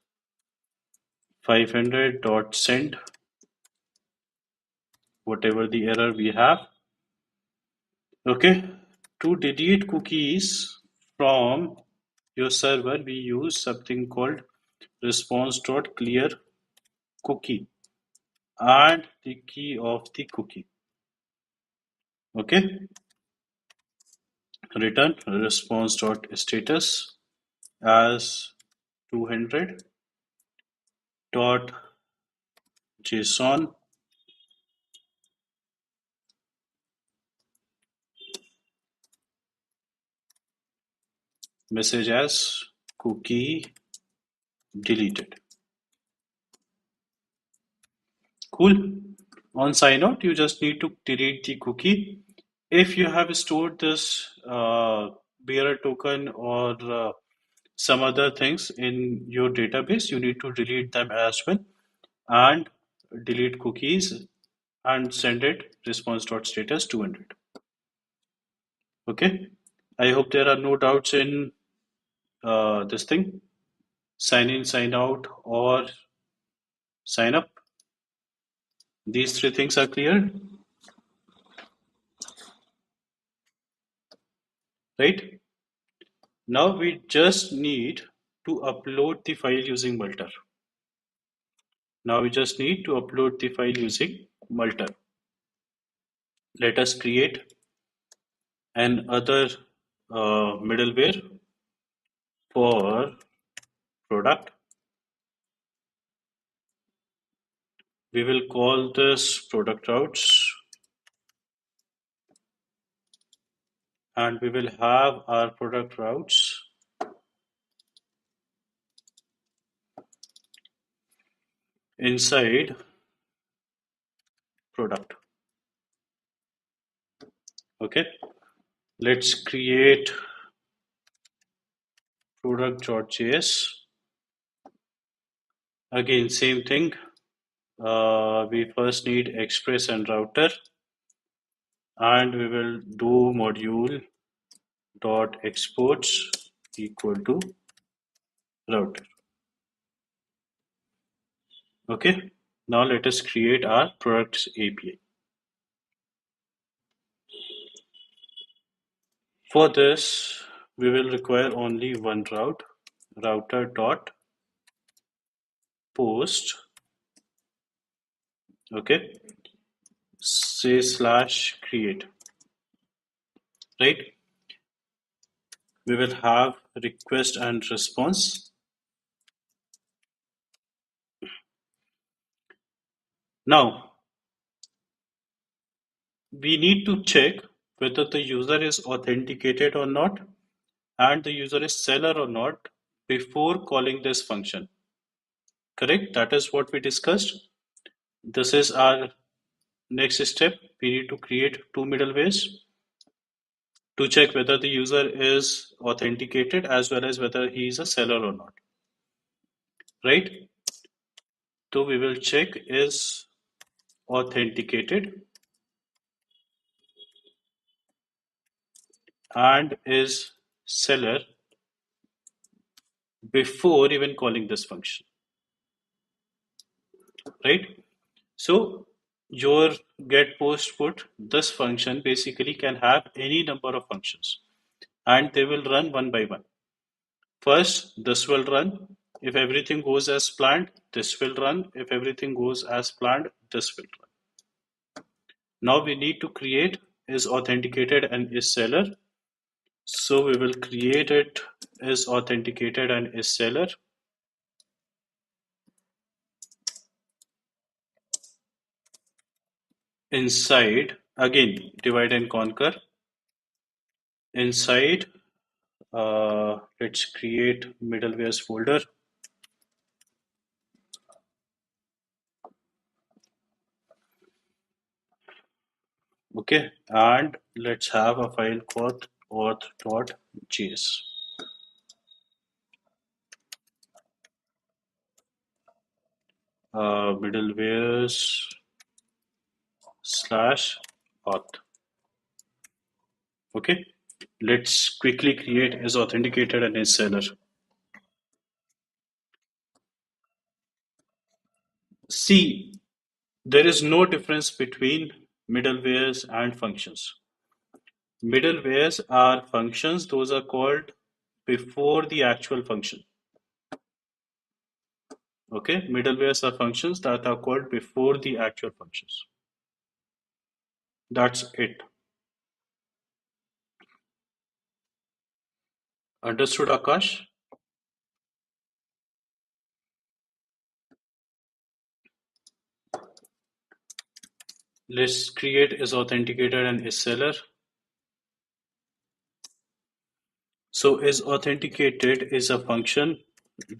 500.send whatever the error we have. Okay. To delete cookies from your server, we use something called response.clear cookie and the key of the cookie. Okay, return response.status as 200 dot json message as cookie deleted. Cool. On sign out, you just need to delete the cookie. If you have stored this bearer token or some other things in your database, you need to delete them as well and delete cookies and send it response.status 200. Okay. I hope there are no doubts in this thing. Sign in, sign out, or sign up. These three things are clear, right? Now we just need to upload the file using Multer. Now we just need to upload the file using Multer. Let us create another middleware for product. We will call this product routes and we will have our product routes inside product. Okay, let's create product.js. Again, same thing. We first need express and router, and we will do module dot exports equal to router. Okay, now let us create our products API. For this, we will require only one route, router dot post. Okay, say slash create. Right, we will have request and response. Now we need to check whether the user is authenticated or not and the user is seller or not before calling this function. Correct? That is what we discussed. This is our next step. We need to create two middlewares to check whether the user is authenticated as well as whether he is a seller or not. Right? So we will check is authenticated and is seller before even calling this function. Right? So your get post put, this function basically can have any number of functions and they will run one by one. First, this will run. If everything goes as planned, this will run. If everything goes as planned, this will run. Now we need to create is authenticated and is seller. So we will create it is authenticated and is seller. Inside, again, divide and conquer. Inside, let's create middlewares folder. Okay, and let's have a file called auth.js. Middlewares slash auth. Okay, let's quickly create is authenticated and is seller. See, there is no difference between middlewares and functions. Middlewares are functions, those are called before the actual function. Okay, middlewares are functions that are called before the actual functions. That's it. Understood, Akash? Let's create is authenticated and is seller. So is authenticated is a function.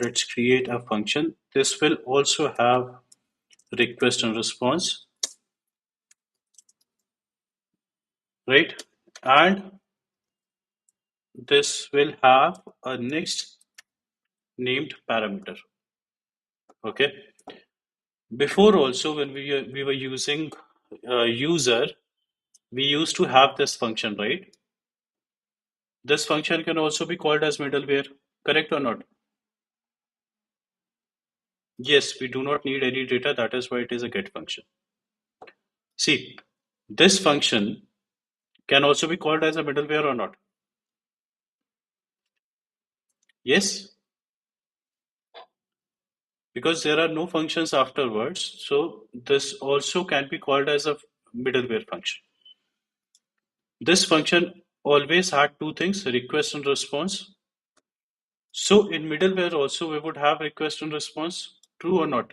Let's create a function. This will also have request and response, right? And this will have a next named parameter. Okay. Before also, when we were using user, we used to have this function, right? This function can also be called as middleware, correct or not? Yes, we do not need any data. That is why it is a get function. See, this function can also be called as a middleware or not? Yes, because there are no functions afterwards. So this also can be called as a middleware function. This function always had two things, request and response. So in middleware also we would have request and response, true or not?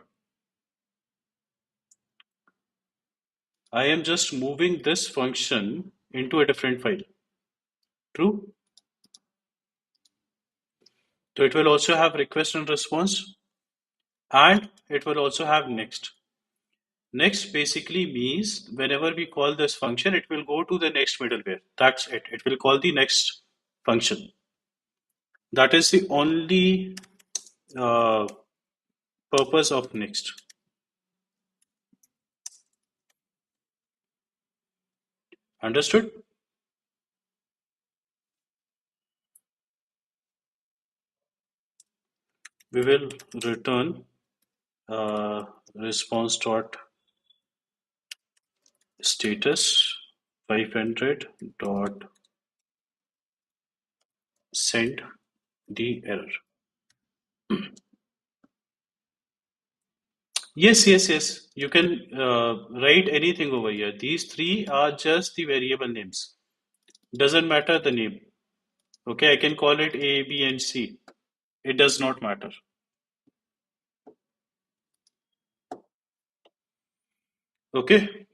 I am just moving this function into a different file, true? So it will also have request and response and it will also have next. Next basically means whenever we call this function, it will go to the next middleware. That's it. It will call the next function. That is the only uh, purpose of next. Understood? We will return response dot status 500 dot send the error. Yes, yes, yes. You can write anything over here. These three are just the variable names. Doesn't matter the name. Okay, I can call it A, B, and C. It does not matter. Okay,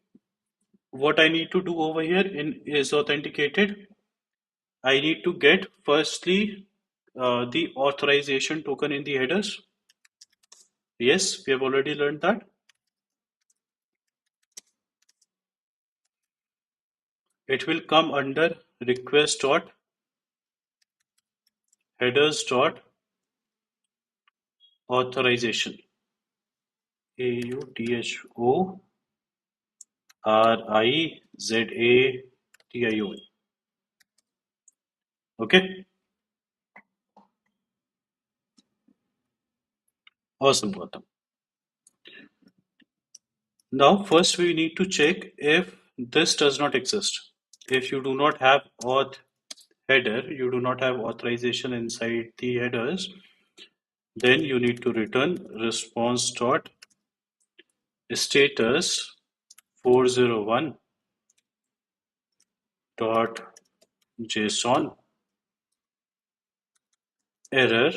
what I need to do over here in is authenticated. I need to get firstly the authorization token in the headers. Yes, we have already learned that. It will come under request dot headers dot authorization. AUTHORIZATION. Okay, awesome, Gautam. Now, first we need to check if this does not exist. If you do not have auth header, you do not have authorization inside the headers, then you need to return response dot status 401 dot JSON error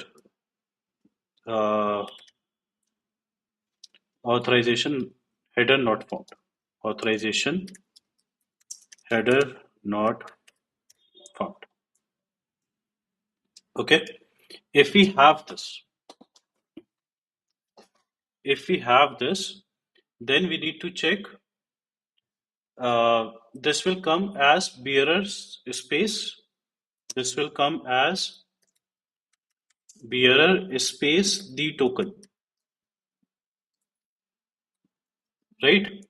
uh, authorization header not found. Authorization header not found. Okay. If we have this, if we have this, then we need to check. This will come as bearer space. This will come as bearer space the token, right?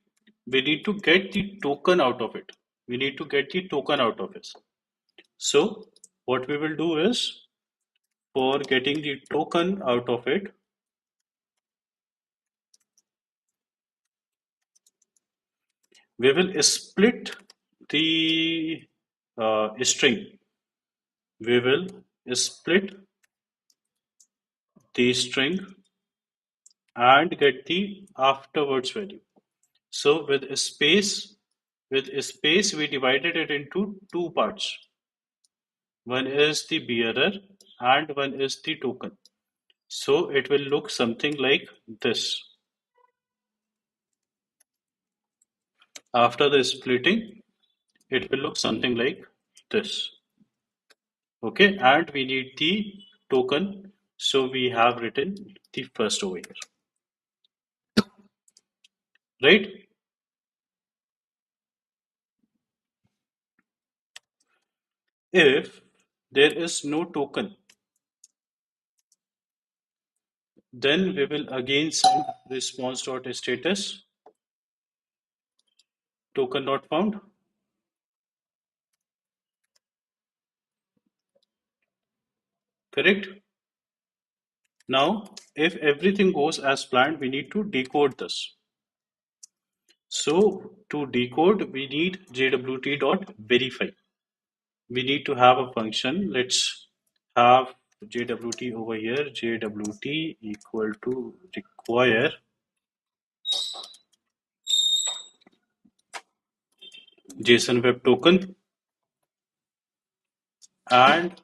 We need to get the token out of it. We need to get the token out of it. So what we will do is for getting the token out of it, we will split the string. We will split the string and get the afterwards value. So with a space we divided it into two parts. One is the bearer and one is the token. So it will look something like this. After the splitting, it will look something like this. Okay, and we need the token. So we have written the first over here, right? If there is no token, then we will again send response.status token not found. Correct? Now, if everything goes as planned, we need to decode this. So to decode, we need jwt.verify. We need to have a function. Let's have jwt over here. Jwt equal to require JSON web token, and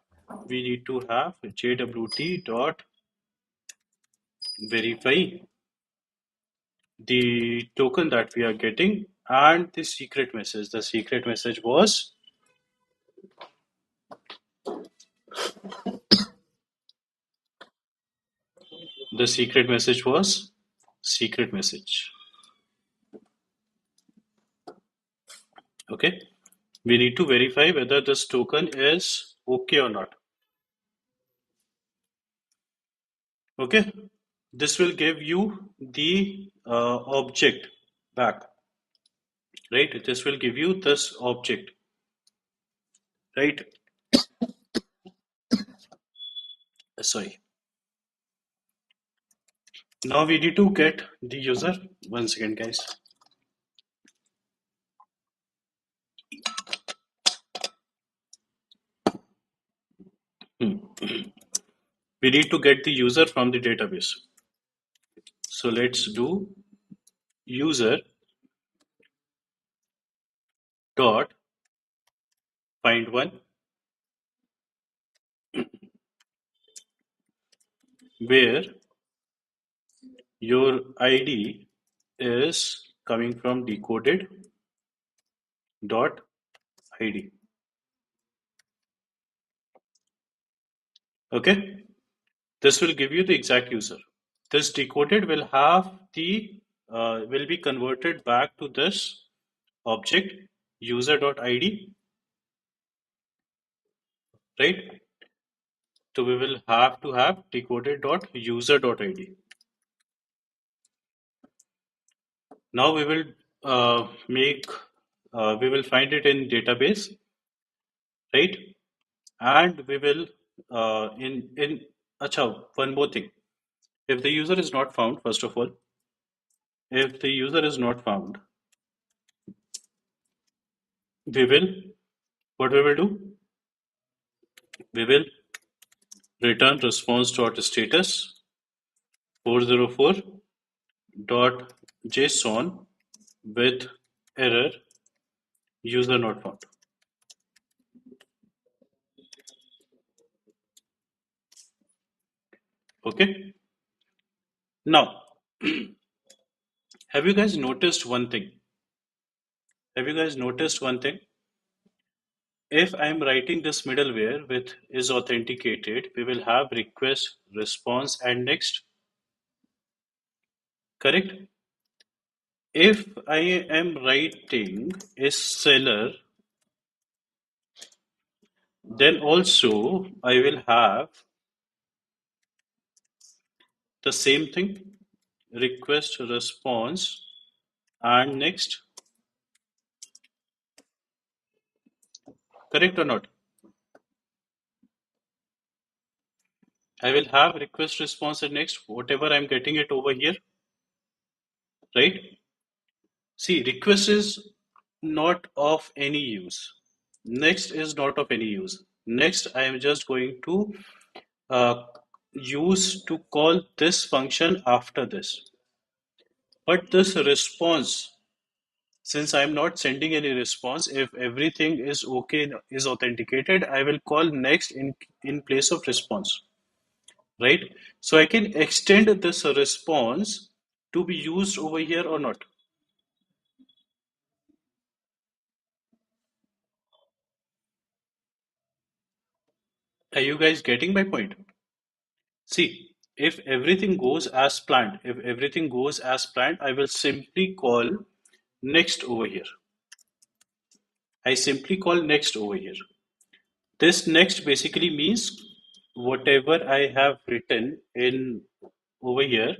we need to have jwt.verify the token that we are getting and the secret message. The secret message was secret message. Okay. We need to verify whether this token is okay or not. Okay. This will give you the object back, right? This will give you this object, right? Sorry. Now we need to get the user. One second, guys. We need to get the user from the database. So let's do user dot find one, where your ID is coming from decoded dot ID. Okay, this will give you the exact user. This decoded will have the will be converted back to this object user.id, right? So we will have to have decoded.user.id. Now we will make we will find it in database, right? And we will in acha, one more thing. If the user is not found, first of all, if the user is not found, we will what we will do? We will return response.status 404.json with error user not found. Okay. Now, have you guys noticed one thing? Have you guys noticed one thing? If I'm writing this middleware with is authenticated, we will have request, response, and next. Correct? If I am writing is seller, then also I will have the same thing, request, response, and next. Correct or not? I will have request, response, and next, whatever I'm getting it over here, right? See, request is not of any use. Next is not of any use. Next, I am just going to uh, use to call this function after this. But this response, since I'm not sending any response, if everything is okay, is authenticated, I will call next in place of response, right? So I can extend this response to be used over here or not. Are you guys getting my point? See, if everything goes as planned, I will simply call next over here. I simply call next over here. This next basically means whatever I have written in over here,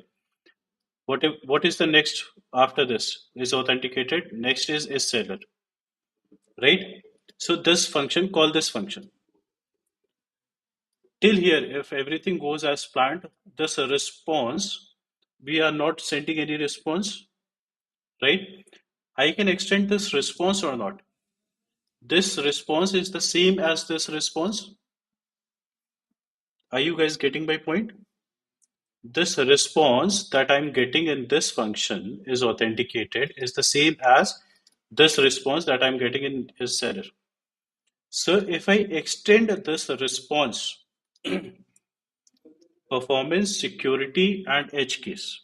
what is the next after this is authenticated, next is seller, right? So this function, call this function. Till here, if everything goes as planned, this response, we are not sending any response, right? I can extend this response or not. This response is the same as this response. Are you guys getting my point? This response that I'm getting in this function is authenticated is the same as this response that I'm getting in is seller. So if I extend this response, performance, security, and edge case,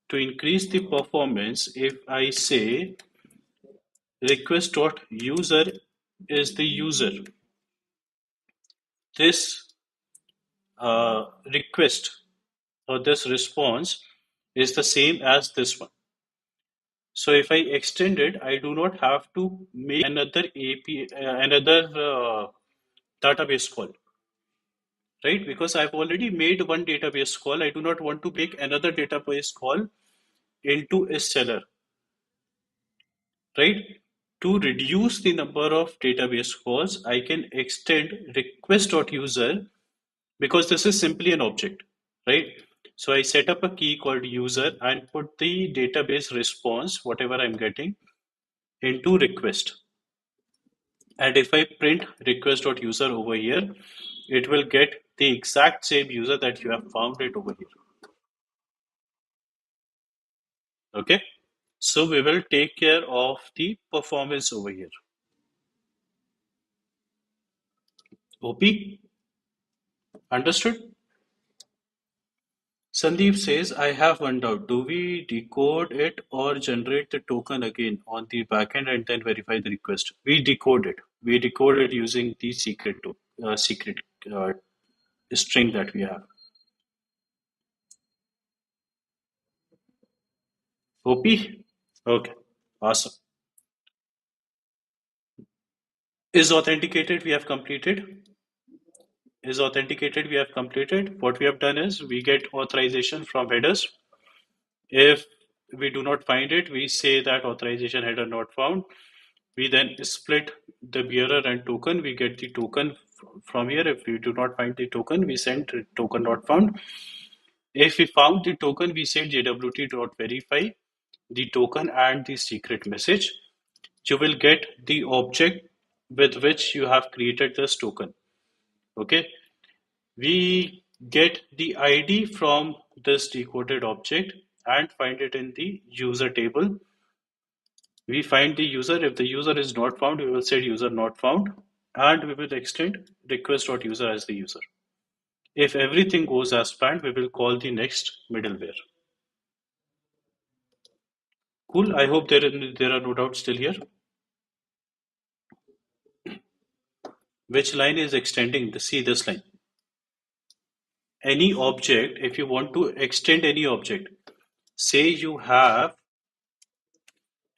to increase the performance, if I say request.user is the user, this request or this response is the same as this one. So if I extend it, I do not have to make another API, another database call, right? Because I've already made one database call. I do not want to make another database call into a seller, right? To reduce the number of database calls, I can extend request.user because this is simply an object, right? So I set up a key called user and put the database response, whatever I'm getting, into request. And if I print request.user over here, it will get the exact same user that you have found it over here. Okay. So we will take care of the performance over here. OP, understood? Sandeep says, I have one doubt. Do we decode it or generate the token again on the backend and then verify the request? We decode it. We decode it using the secret uh, string that we have. OP? Okay. Awesome. Is authenticated, we have completed. Is authenticated, we have completed. What we have done is we get authorization from headers. If we do not find it, we say that authorization header not found. We then split the bearer and token. We get the token from here. If we do not find the token, we send token not found. If we found the token, we say jwt.verify the token and the secret message. You will get the object with which you have created this token. Okay. We get the ID from this decoded object and find it in the user table. We find the user. If the user is not found, we will set user not found and we will extend request.user as the user. If everything goes as planned, we will call the next middleware. Cool. I hope there are no doubts still here. Which line is extending? See this line. Any object, if you want to extend any object, say you have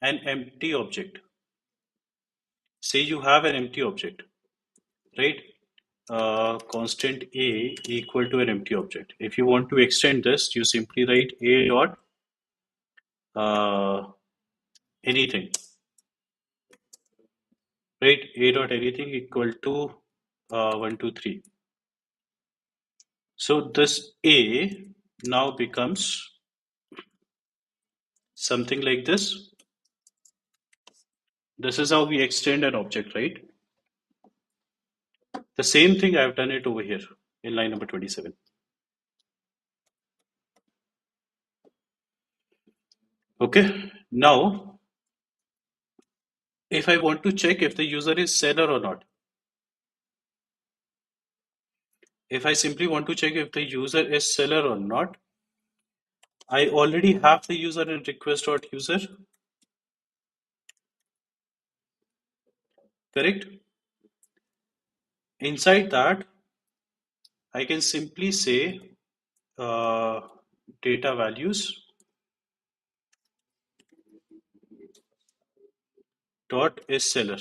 an empty object. Say you have an empty object, right? Constant a equal to an empty object. If you want to extend this, you simply write a dot uh, anything, right? A dot anything equal to 1, 2, 3. So this a now becomes something like this. This is how we extend an object, right? The same thing I've done it over here in line number 27. Okay. Now, if I want to check if the user is seller or not, if I simply want to check if the user is seller or not, I already have the user in request.user, correct? Inside that, I can simply say uh, data values dot is seller.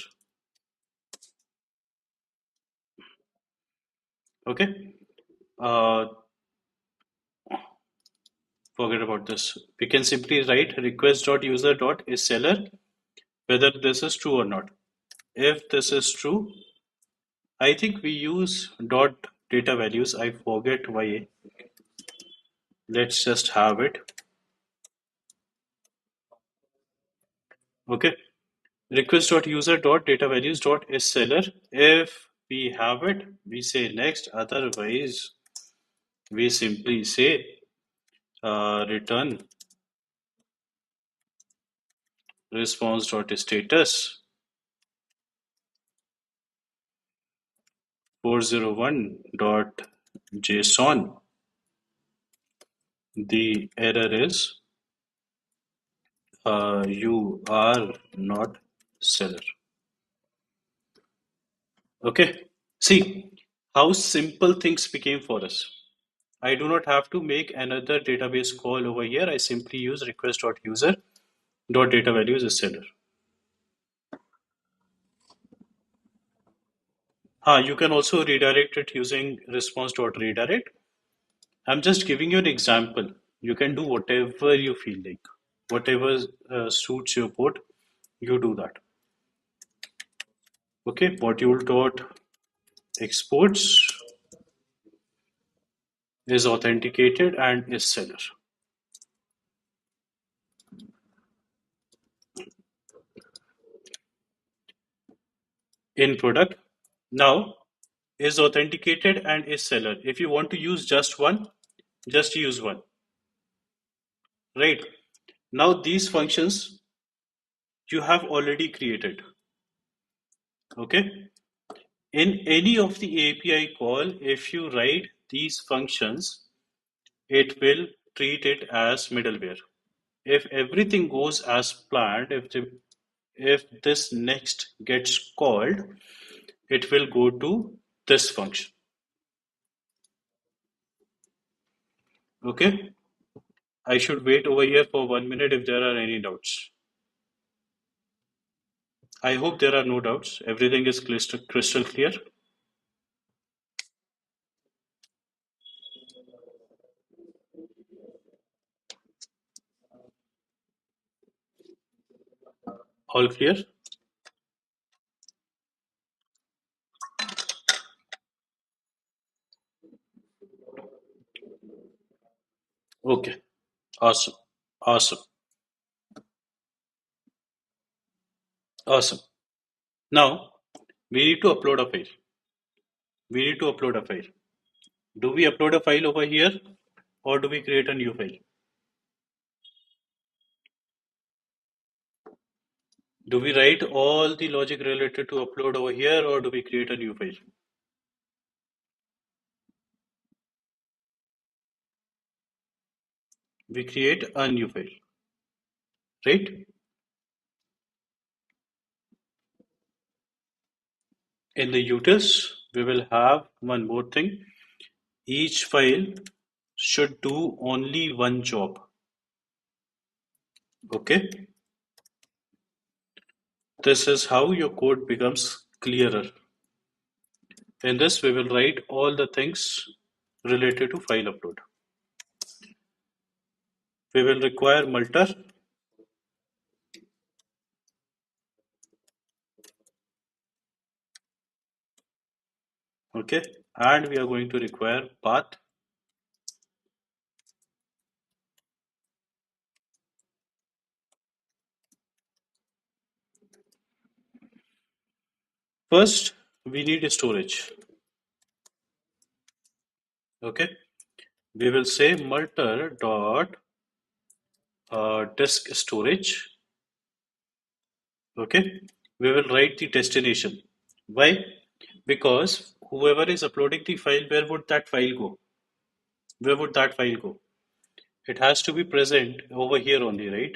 Okay. Uh, Forget about this. We can simply write request.user is seller, whether this is true or not. If this is true, I think we use dot data values. I forget why. Let's just have it. Okay. Request.user.data values.is seller. If we have it, we say next. Otherwise, we simply say return response.status 401.json. The error is you are not seller. Okay. See how simple things became for us. I do not have to make another database call over here. I simply use request.user.dataValues is seller. You can also redirect it using response.redirect. I'm just giving you an example. You can do whatever you feel like, whatever suits your port, you do that. Okay, module dot exports is authenticated and is seller in product. Now is authenticated and is seller. If you want to use just one, just use one. Right. Now these functions you have already created. Okay. In any of the API call, if you write these functions, it will treat it as middleware. If everything goes as planned, if this next gets called, it will go to this function. Okay. I should wait over here for 1 minute if there are any doubts. I hope there are no doubts. Everything is crystal clear. All clear? Okay. Awesome. Awesome. Awesome. Now, we need to upload a file. We need to upload a file. Do we upload a file over here or do we create a new file? Do we write all the logic related to upload over here or do we create a new file? We create a new file, right? In the utils, we will have one more thing. Each file should do only one job. Okay? This is how your code becomes clearer. In this, we will write all the things related to file upload. We will require multer. Okay? And we are going to require path. First, we need storage. Okay, we will say multer dot disk storage. Okay, we will write the destination. Why? Because whoever is uploading the file, where would that file go? Where would that file go? It has to be present over here only, right?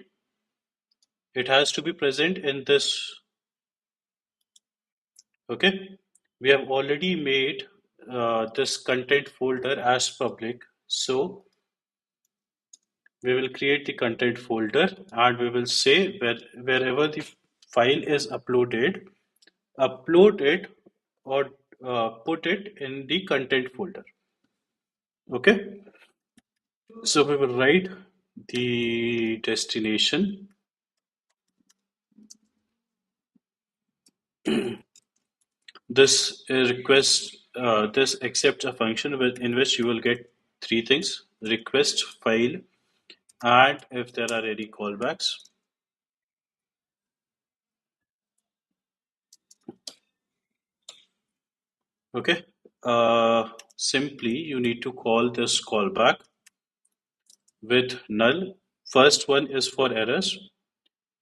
It has to be present in this. Okay, we have already made this content folder as public. So we will create the content folder and we will say wherever the file is uploaded, upload it or put it in the content folder. Okay, so we will write the destination. This this accepts a function in which you will get three things: request, file, and if there are any callbacks. Okay. Simply, you need to call this callback with null. First one is for errors.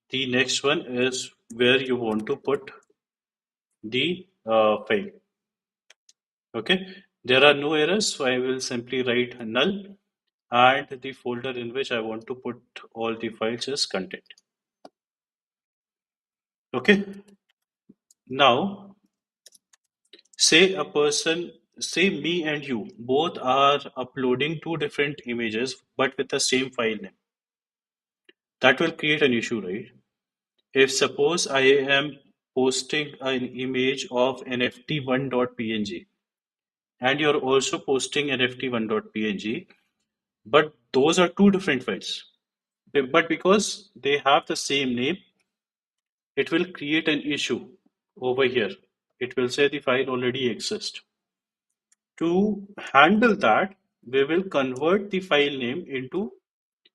The next one is where you want to put the file. Okay. There are no errors, so I will simply write null, and the folder in which I want to put all the files is content. Okay. Now, say me and you both are uploading two different images but with the same file name. That will create an issue, right? If suppose I am posting an image of nft1.png and you're also posting nft1.png, but those are two different files. But because they have the same name, it will create an issue over here. It will say the file already exists. To handle that, we will convert the file name into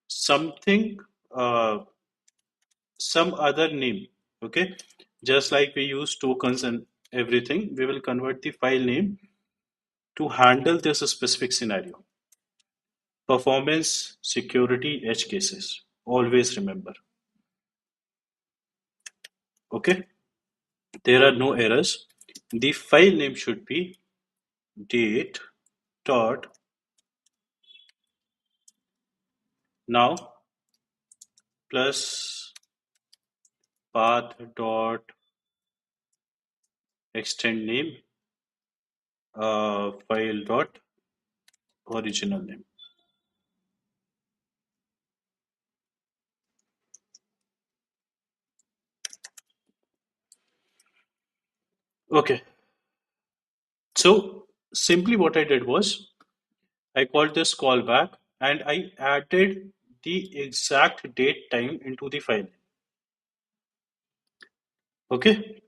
something, uh, some other name. Okay, just like we use tokens and everything, we will convert the file name to handle this specific scenario. Performance, security, edge cases. Always remember. Okay, there are no errors. The file name should be date dot now plus path dot extend name file dot original name. Okay, so simply what I did was I called this callback and I added the exact date time into the file. Okay,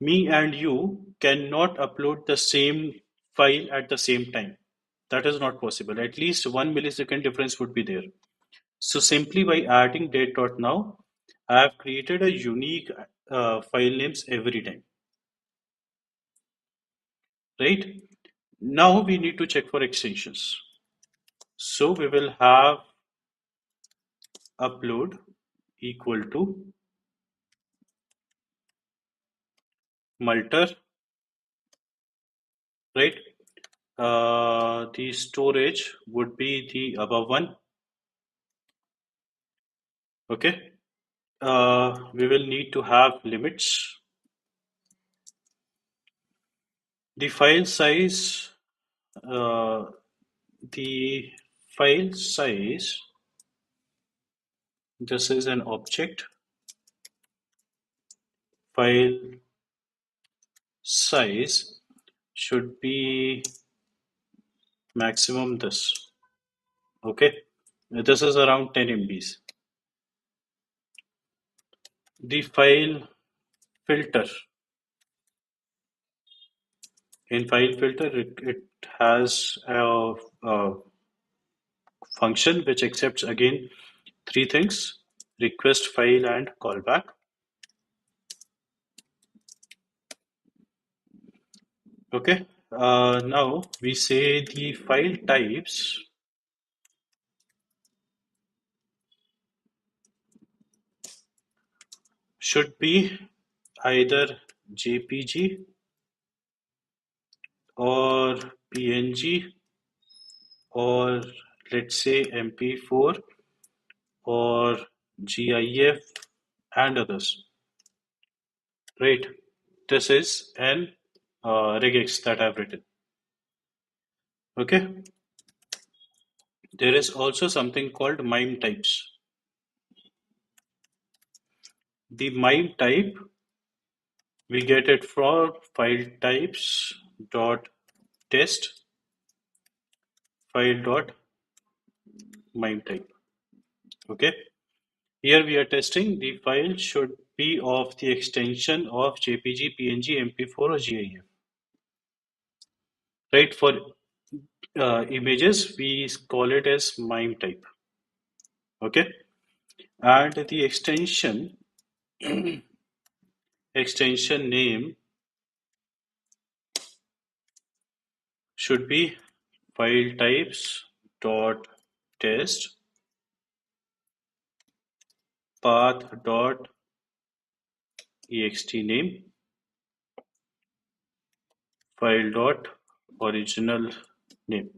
me and you cannot upload the same file at the same time. That is not possible. At least 1 millisecond difference would be there. So simply by adding date.now, I have created a unique file names every time, right? Now we need to check for extensions. So we will have upload equal to multer, right? The storage would be the above one. Okay. We will need to have limits. The file size, uh, the file size, this is an object. File size should be maximum this. Okay. This is around 10 MBs. The file filter. In file filter, it has a function which accepts again three things: request, file, and callback. Okay. Now we say the file types should be either JPG or PNG or let's say MP4 or GIF and others, right? This is an regex that I've written. Okay. There is also something called MIME types. The MIME type we get it from file types dot test file dot MIME type. Okay. Here we are testing the file should be of the extension of JPG, PNG, MP4 or GIF. Right? For images, we call it as MIME type. Okay. And the extension name should be file types dot test path dot ext name file dot original name.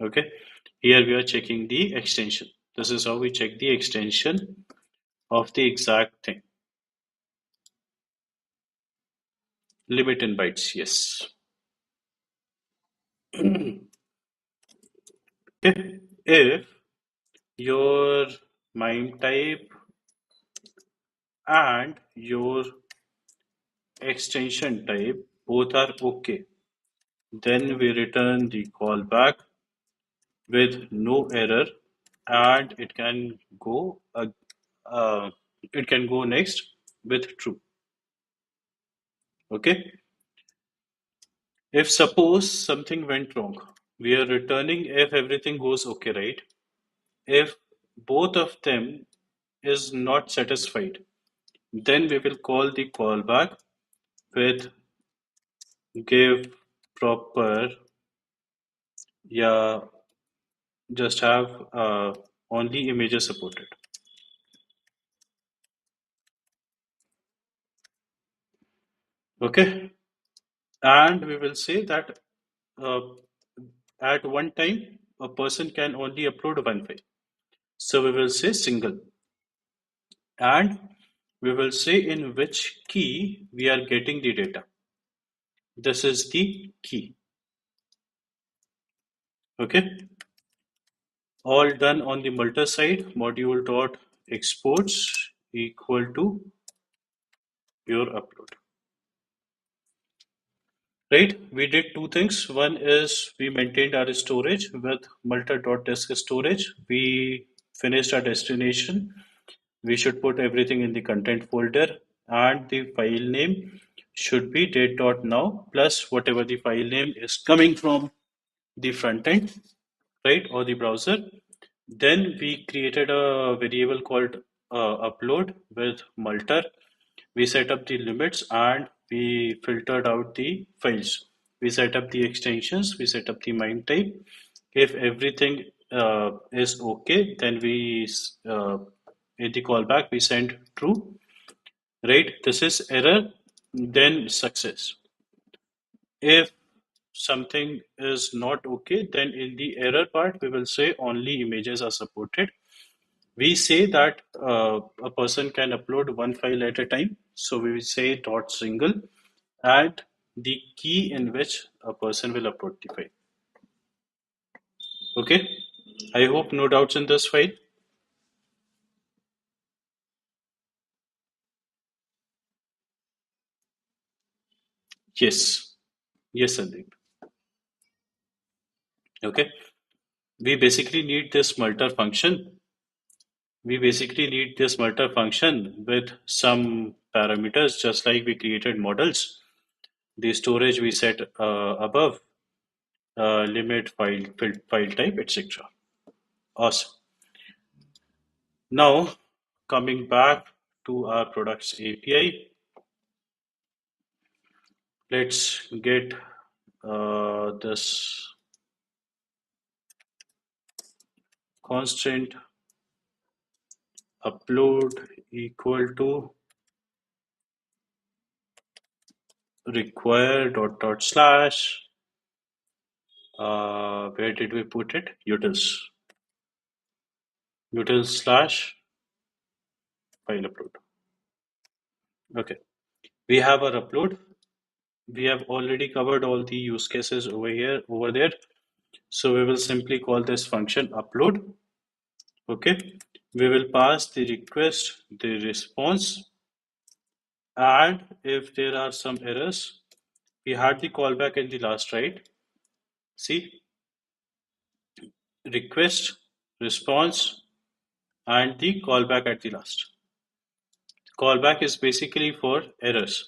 Okay, here we are checking the extension. This is how we check the extension of the exact thing. Limit in bytes, yes. Okay, if your MIME type and your extension type both are okay, then we return the callback with no error, and uh, it can go next with true. Okay. If suppose something went wrong, we are returning if everything goes okay, right? If both of them is not satisfied, then we will call the callback with give proper, yeah, just have only images supported. Okay, and we will say that uh, at one time a person can only upload one file. So we will say single, and we will say in which key we are getting the data. This is the key. Okay. All done on the multi-site module dot exports equal to your upload. Right? We did two things. One is we maintained our storage with multi.disk storage. We finished our destination. We should put everything in the content folder, and the file name should be date.now plus whatever the file name is coming from the front end, right, or the browser. Then we created a variable called upload with multer. We set up the limits and we filtered out the files. We set up the extensions, we set up the MIME type. If everything is okay, then in the callback, we send true, right? This is error, then success. If something is not okay, then in the error part, we will say only images are supported. We say that a person can upload one file at a time. So we will say dot single and the key in which a person will upload the file. Okay. I hope no doubts in this file. Yes. Yes, Sandeep. Okay. We basically need this multer function. We basically need this multer function with some parameters, just like we created models. The storage we set above, limit file type, etc. Awesome. Now, coming back to our products API, Let's get this constant upload equal to require dot slash, where did we put it? Utils slash file upload. Okay, we have our upload. We have already covered all the use cases over there. So we will simply call this function upload. Okay, we will pass the request, the response, and if there are some errors, we had the callback in the last, right? See, request, response, and the callback at the last. Callback is basically for errors.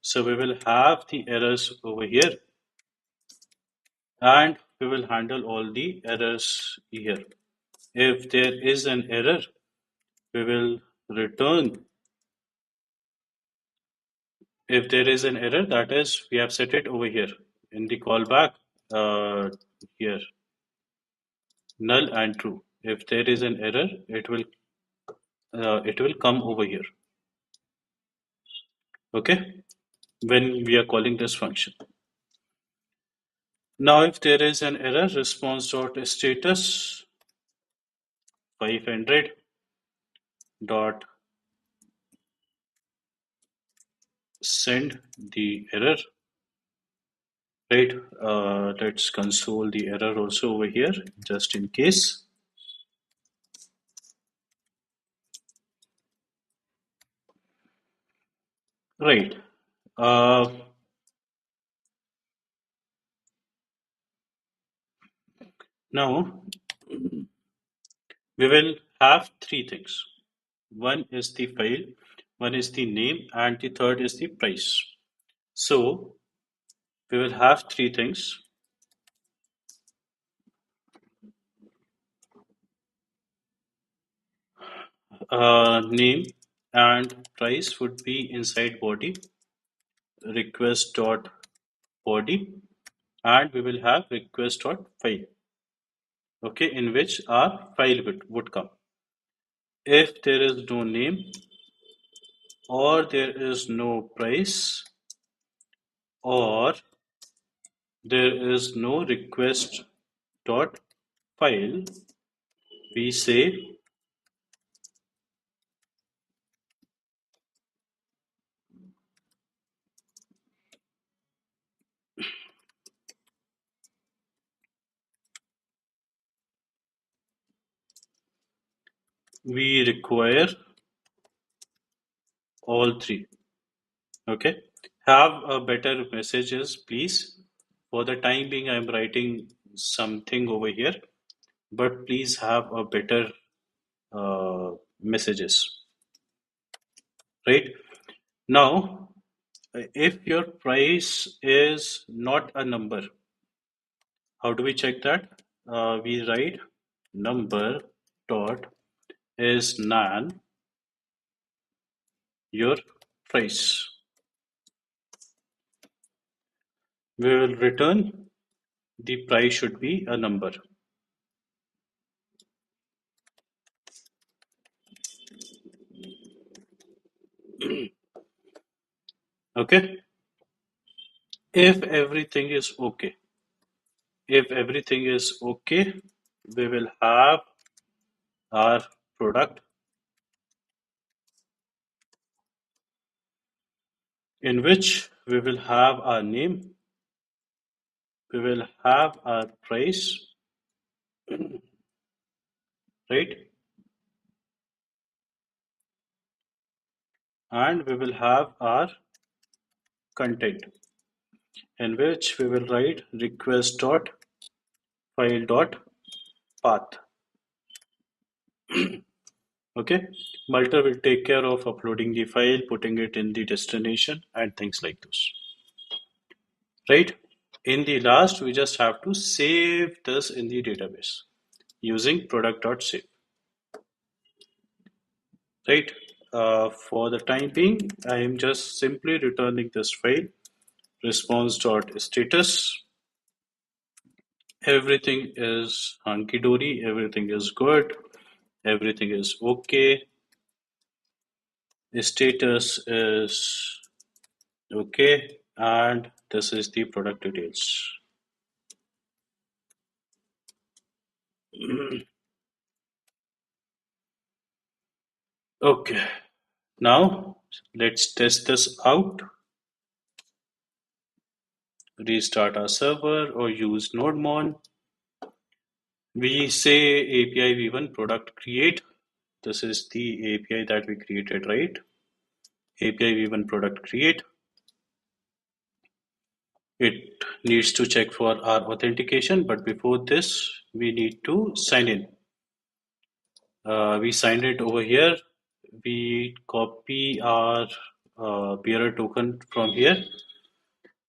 So we will have the errors over here, and we will handle all the errors here. If there is an error, we will return. If there is an error, that is, we have set it over here in the callback, here, null and true. If there is an error, it will come over here. Okay, when we are calling this function. Now, if there is an error, response.status 500 dot send the error, right? Let's console the error also over here, just in case. Right. Uh, Now, we will have three things. One is the file, one is the name, and the third is the price. So we will have three things. Name and price would be inside body, request dot body, and we will have request dot file. Okay, in which our file would come. If there is no name or there is no price or there is no request dot file, we say we require all three. Okay, have a better messages, please. For the time being, I'm writing something over here, but please have a better messages. Right now, if your price is not a number, how do we check that? We write number dot is nan your price. We will return the price should be a number. Okay, if everything is okay, we will have our product in which we will have our name, we will have our price, right? And we will have our content in which we will write request dot file dot path. Okay, Multer will take care of uploading the file, putting it in the destination, and things like those. Right? In the last, we just have to save this in the database using product.save. Right? For the time being, I am just simply returning this file, response.status. Everything is hunky dory, everything is good, everything is okay. The status is okay, and this is the product details. Okay, now let's test this out. Restart our server or use nodemon. We say API v1 product create. This is the API that we created, right? API v1 product create. It needs to check for our authentication, but before this, we need to sign in. We signed it over here. We copy our bearer token from here.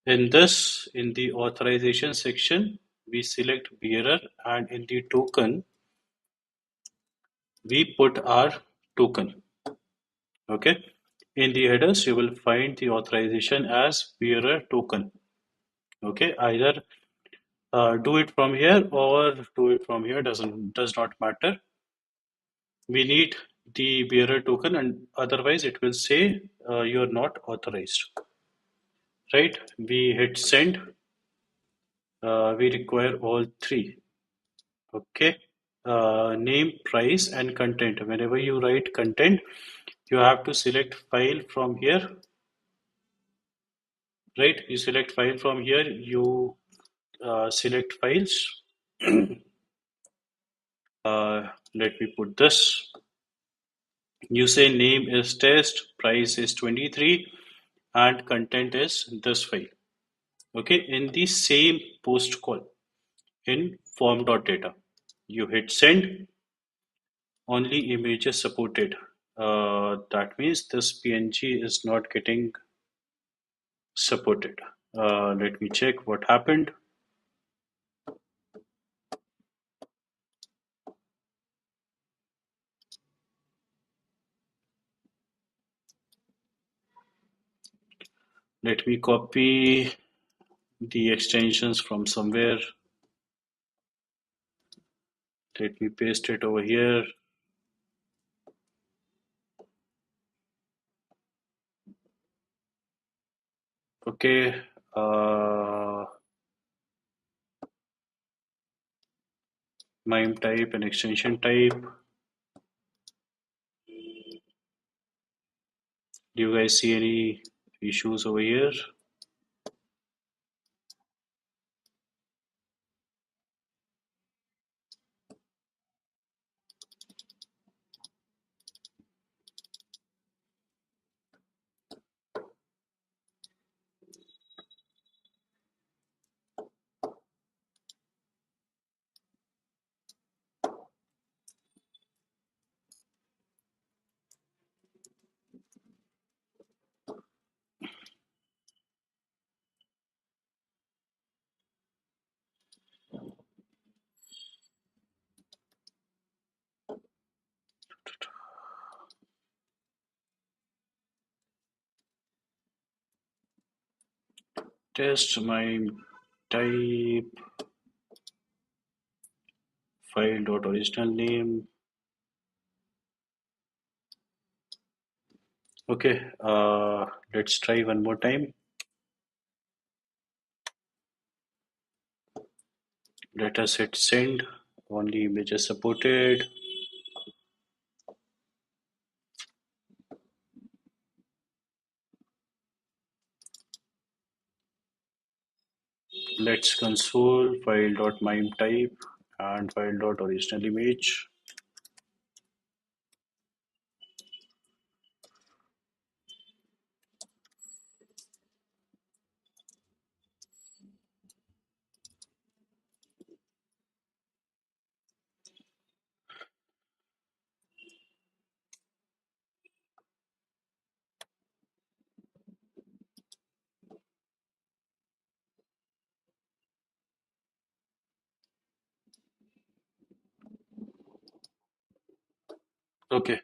In this, in the authorization section, we select bearer, and in the token, we put our token. Okay. In the headers, you will find the authorization as bearer token. Okay. Either do it from here or do it from here. Does not matter. We need the bearer token, and otherwise it will say you're not authorized. Right? We hit send. We require all three. Okay. Name, price, and content. Whenever you write content, you have to select file from here. Right? You select file from here. You select files. Let me put this. You say name is test, price is 23, and content is this file. Okay, in the same post call in form.data, you hit send, only images supported. That means this PNG is not getting supported. Let me check what happened. Let me copy the extensions from somewhere. Let me paste it over here. Okay. MIME type and extension type. Do you guys see any issues over here? Test MIME type file dot original name. Okay, let's try one more time. Let us hit send. Only images supported. Let's console file dot MIME type and file dot original image. Okay,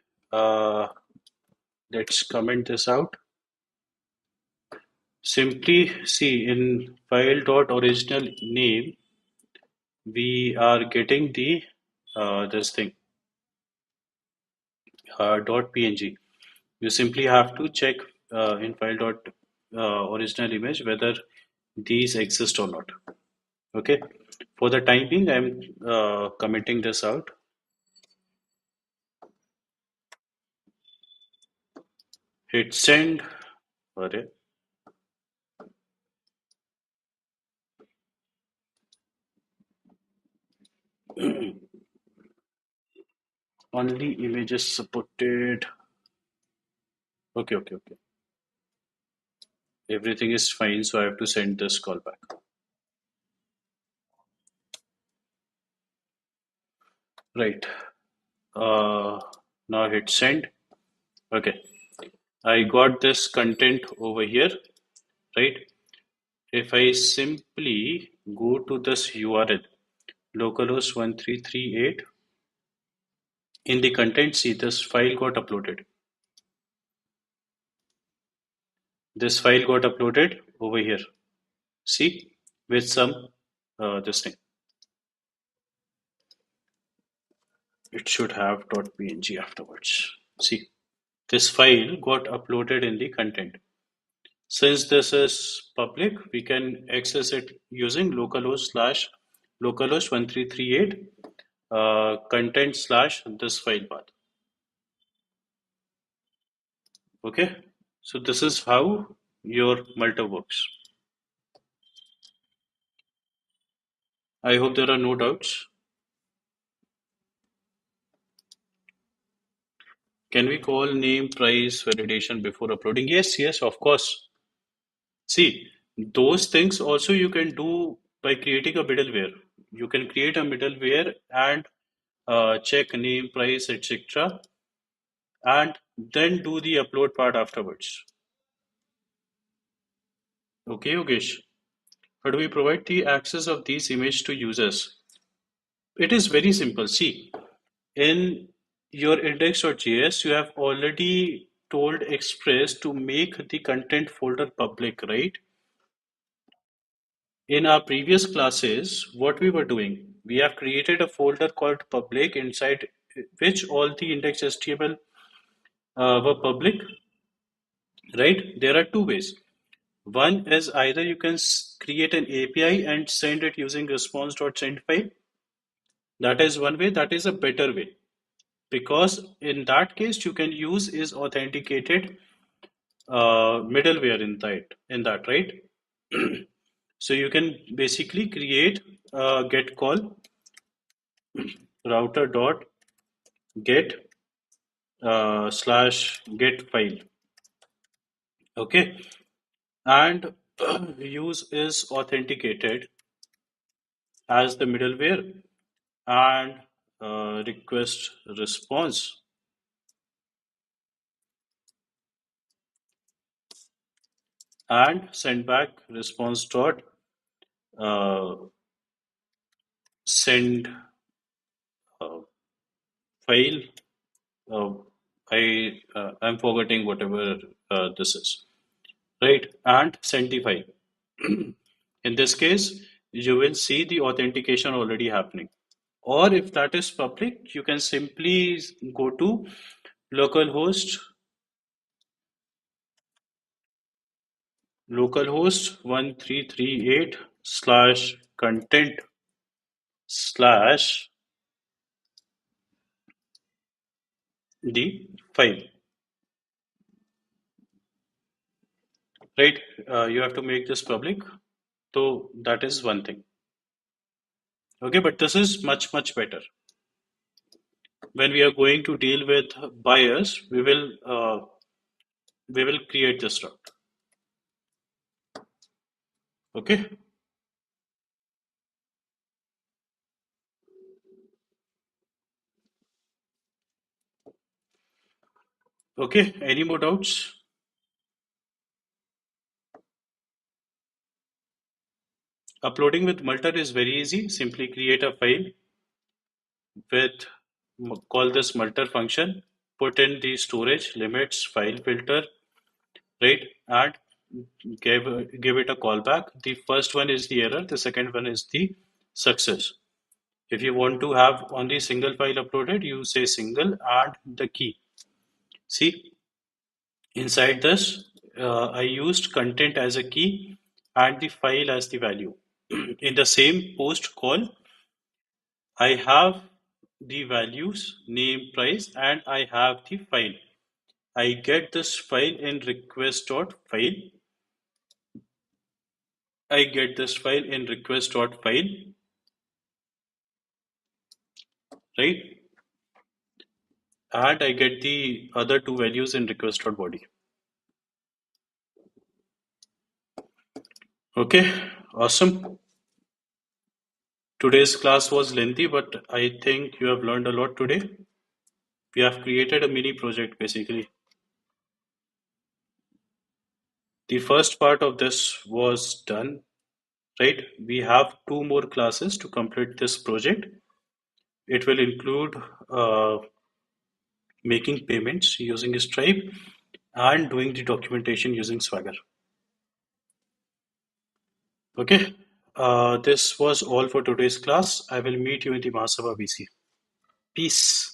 let's comment this out. Simply see in file dot original name, we are getting the this thing dot png. You simply have to check in file dot original image whether these exist or not. Okay. For the time being, I'm commenting this out. Hit send. Array. Only images supported. Okay, okay, okay. Everything is fine, so I have to send this call back. Right. Uh, Now hit send. Okay. I got this content over here, right? If I simply go to this URL, localhost 1338, in the content, see this file got uploaded. This file got uploaded over here. See, with some this thing. It should have .png afterwards. See, this file got uploaded in the content. Since this is public, we can access it using localhost 1338 content slash this file path. Okay, so this is how your Malta works. I hope there are no doubts. Can we call name, price, validation before uploading? Yes, yes, of course. See, those things also you can do by creating a middleware. You can create a middleware and check name, price, etc. and then do the upload part afterwards. Okay, Yogesh. How do we provide the access of these images to users? It is very simple. See, in your index.js, you have already told Express to make the content folder public, right? In our previous classes, what we were doing, we have created a folder called public inside which all the index.html were public, right? There are two ways. One is either you can create an API and send it using response.send file. That is one way, that is a better way. Because in that case, you can use is authenticated middleware in that, right? So you can basically create a get call router dot get slash get file. Okay, and use is authenticated as the middleware and request response and send back response dot uh, send uh, file. uh, I'm forgetting whatever this is, right? And send the file. In this case, you will see the authentication already happening. Or if that is public, you can simply go to localhost 1338 slash content slash the file, right? You have to make this public. So that is one thing. Okay, but this is much, much better. When we are going to deal with buyers, we will create this route. Okay. Okay. Any more doubts? Uploading with Multer is very easy. Simply create a file with call this Multer function. Put in the storage limits, file filter, right? And give it a callback. The first one is the error, the second one is the success. If you want to have only single file uploaded, you say single and the key. See, inside this, I used content as a key and the file as the value. In the same post call, I have the values, name, price, and I have the file. I get this file in request.file. I get this file in request.file, right? And I get the other two values in request.body. Okay, awesome. Today's class was lengthy, but I think you have learned a lot today. We have created a mini project basically. The first part of this was done, right? We have two more classes to complete this project. It will include making payments using Stripe and doing the documentation using Swagger. Okay, this was all for today's class. I will meet you in the Mahasabha BC. Peace.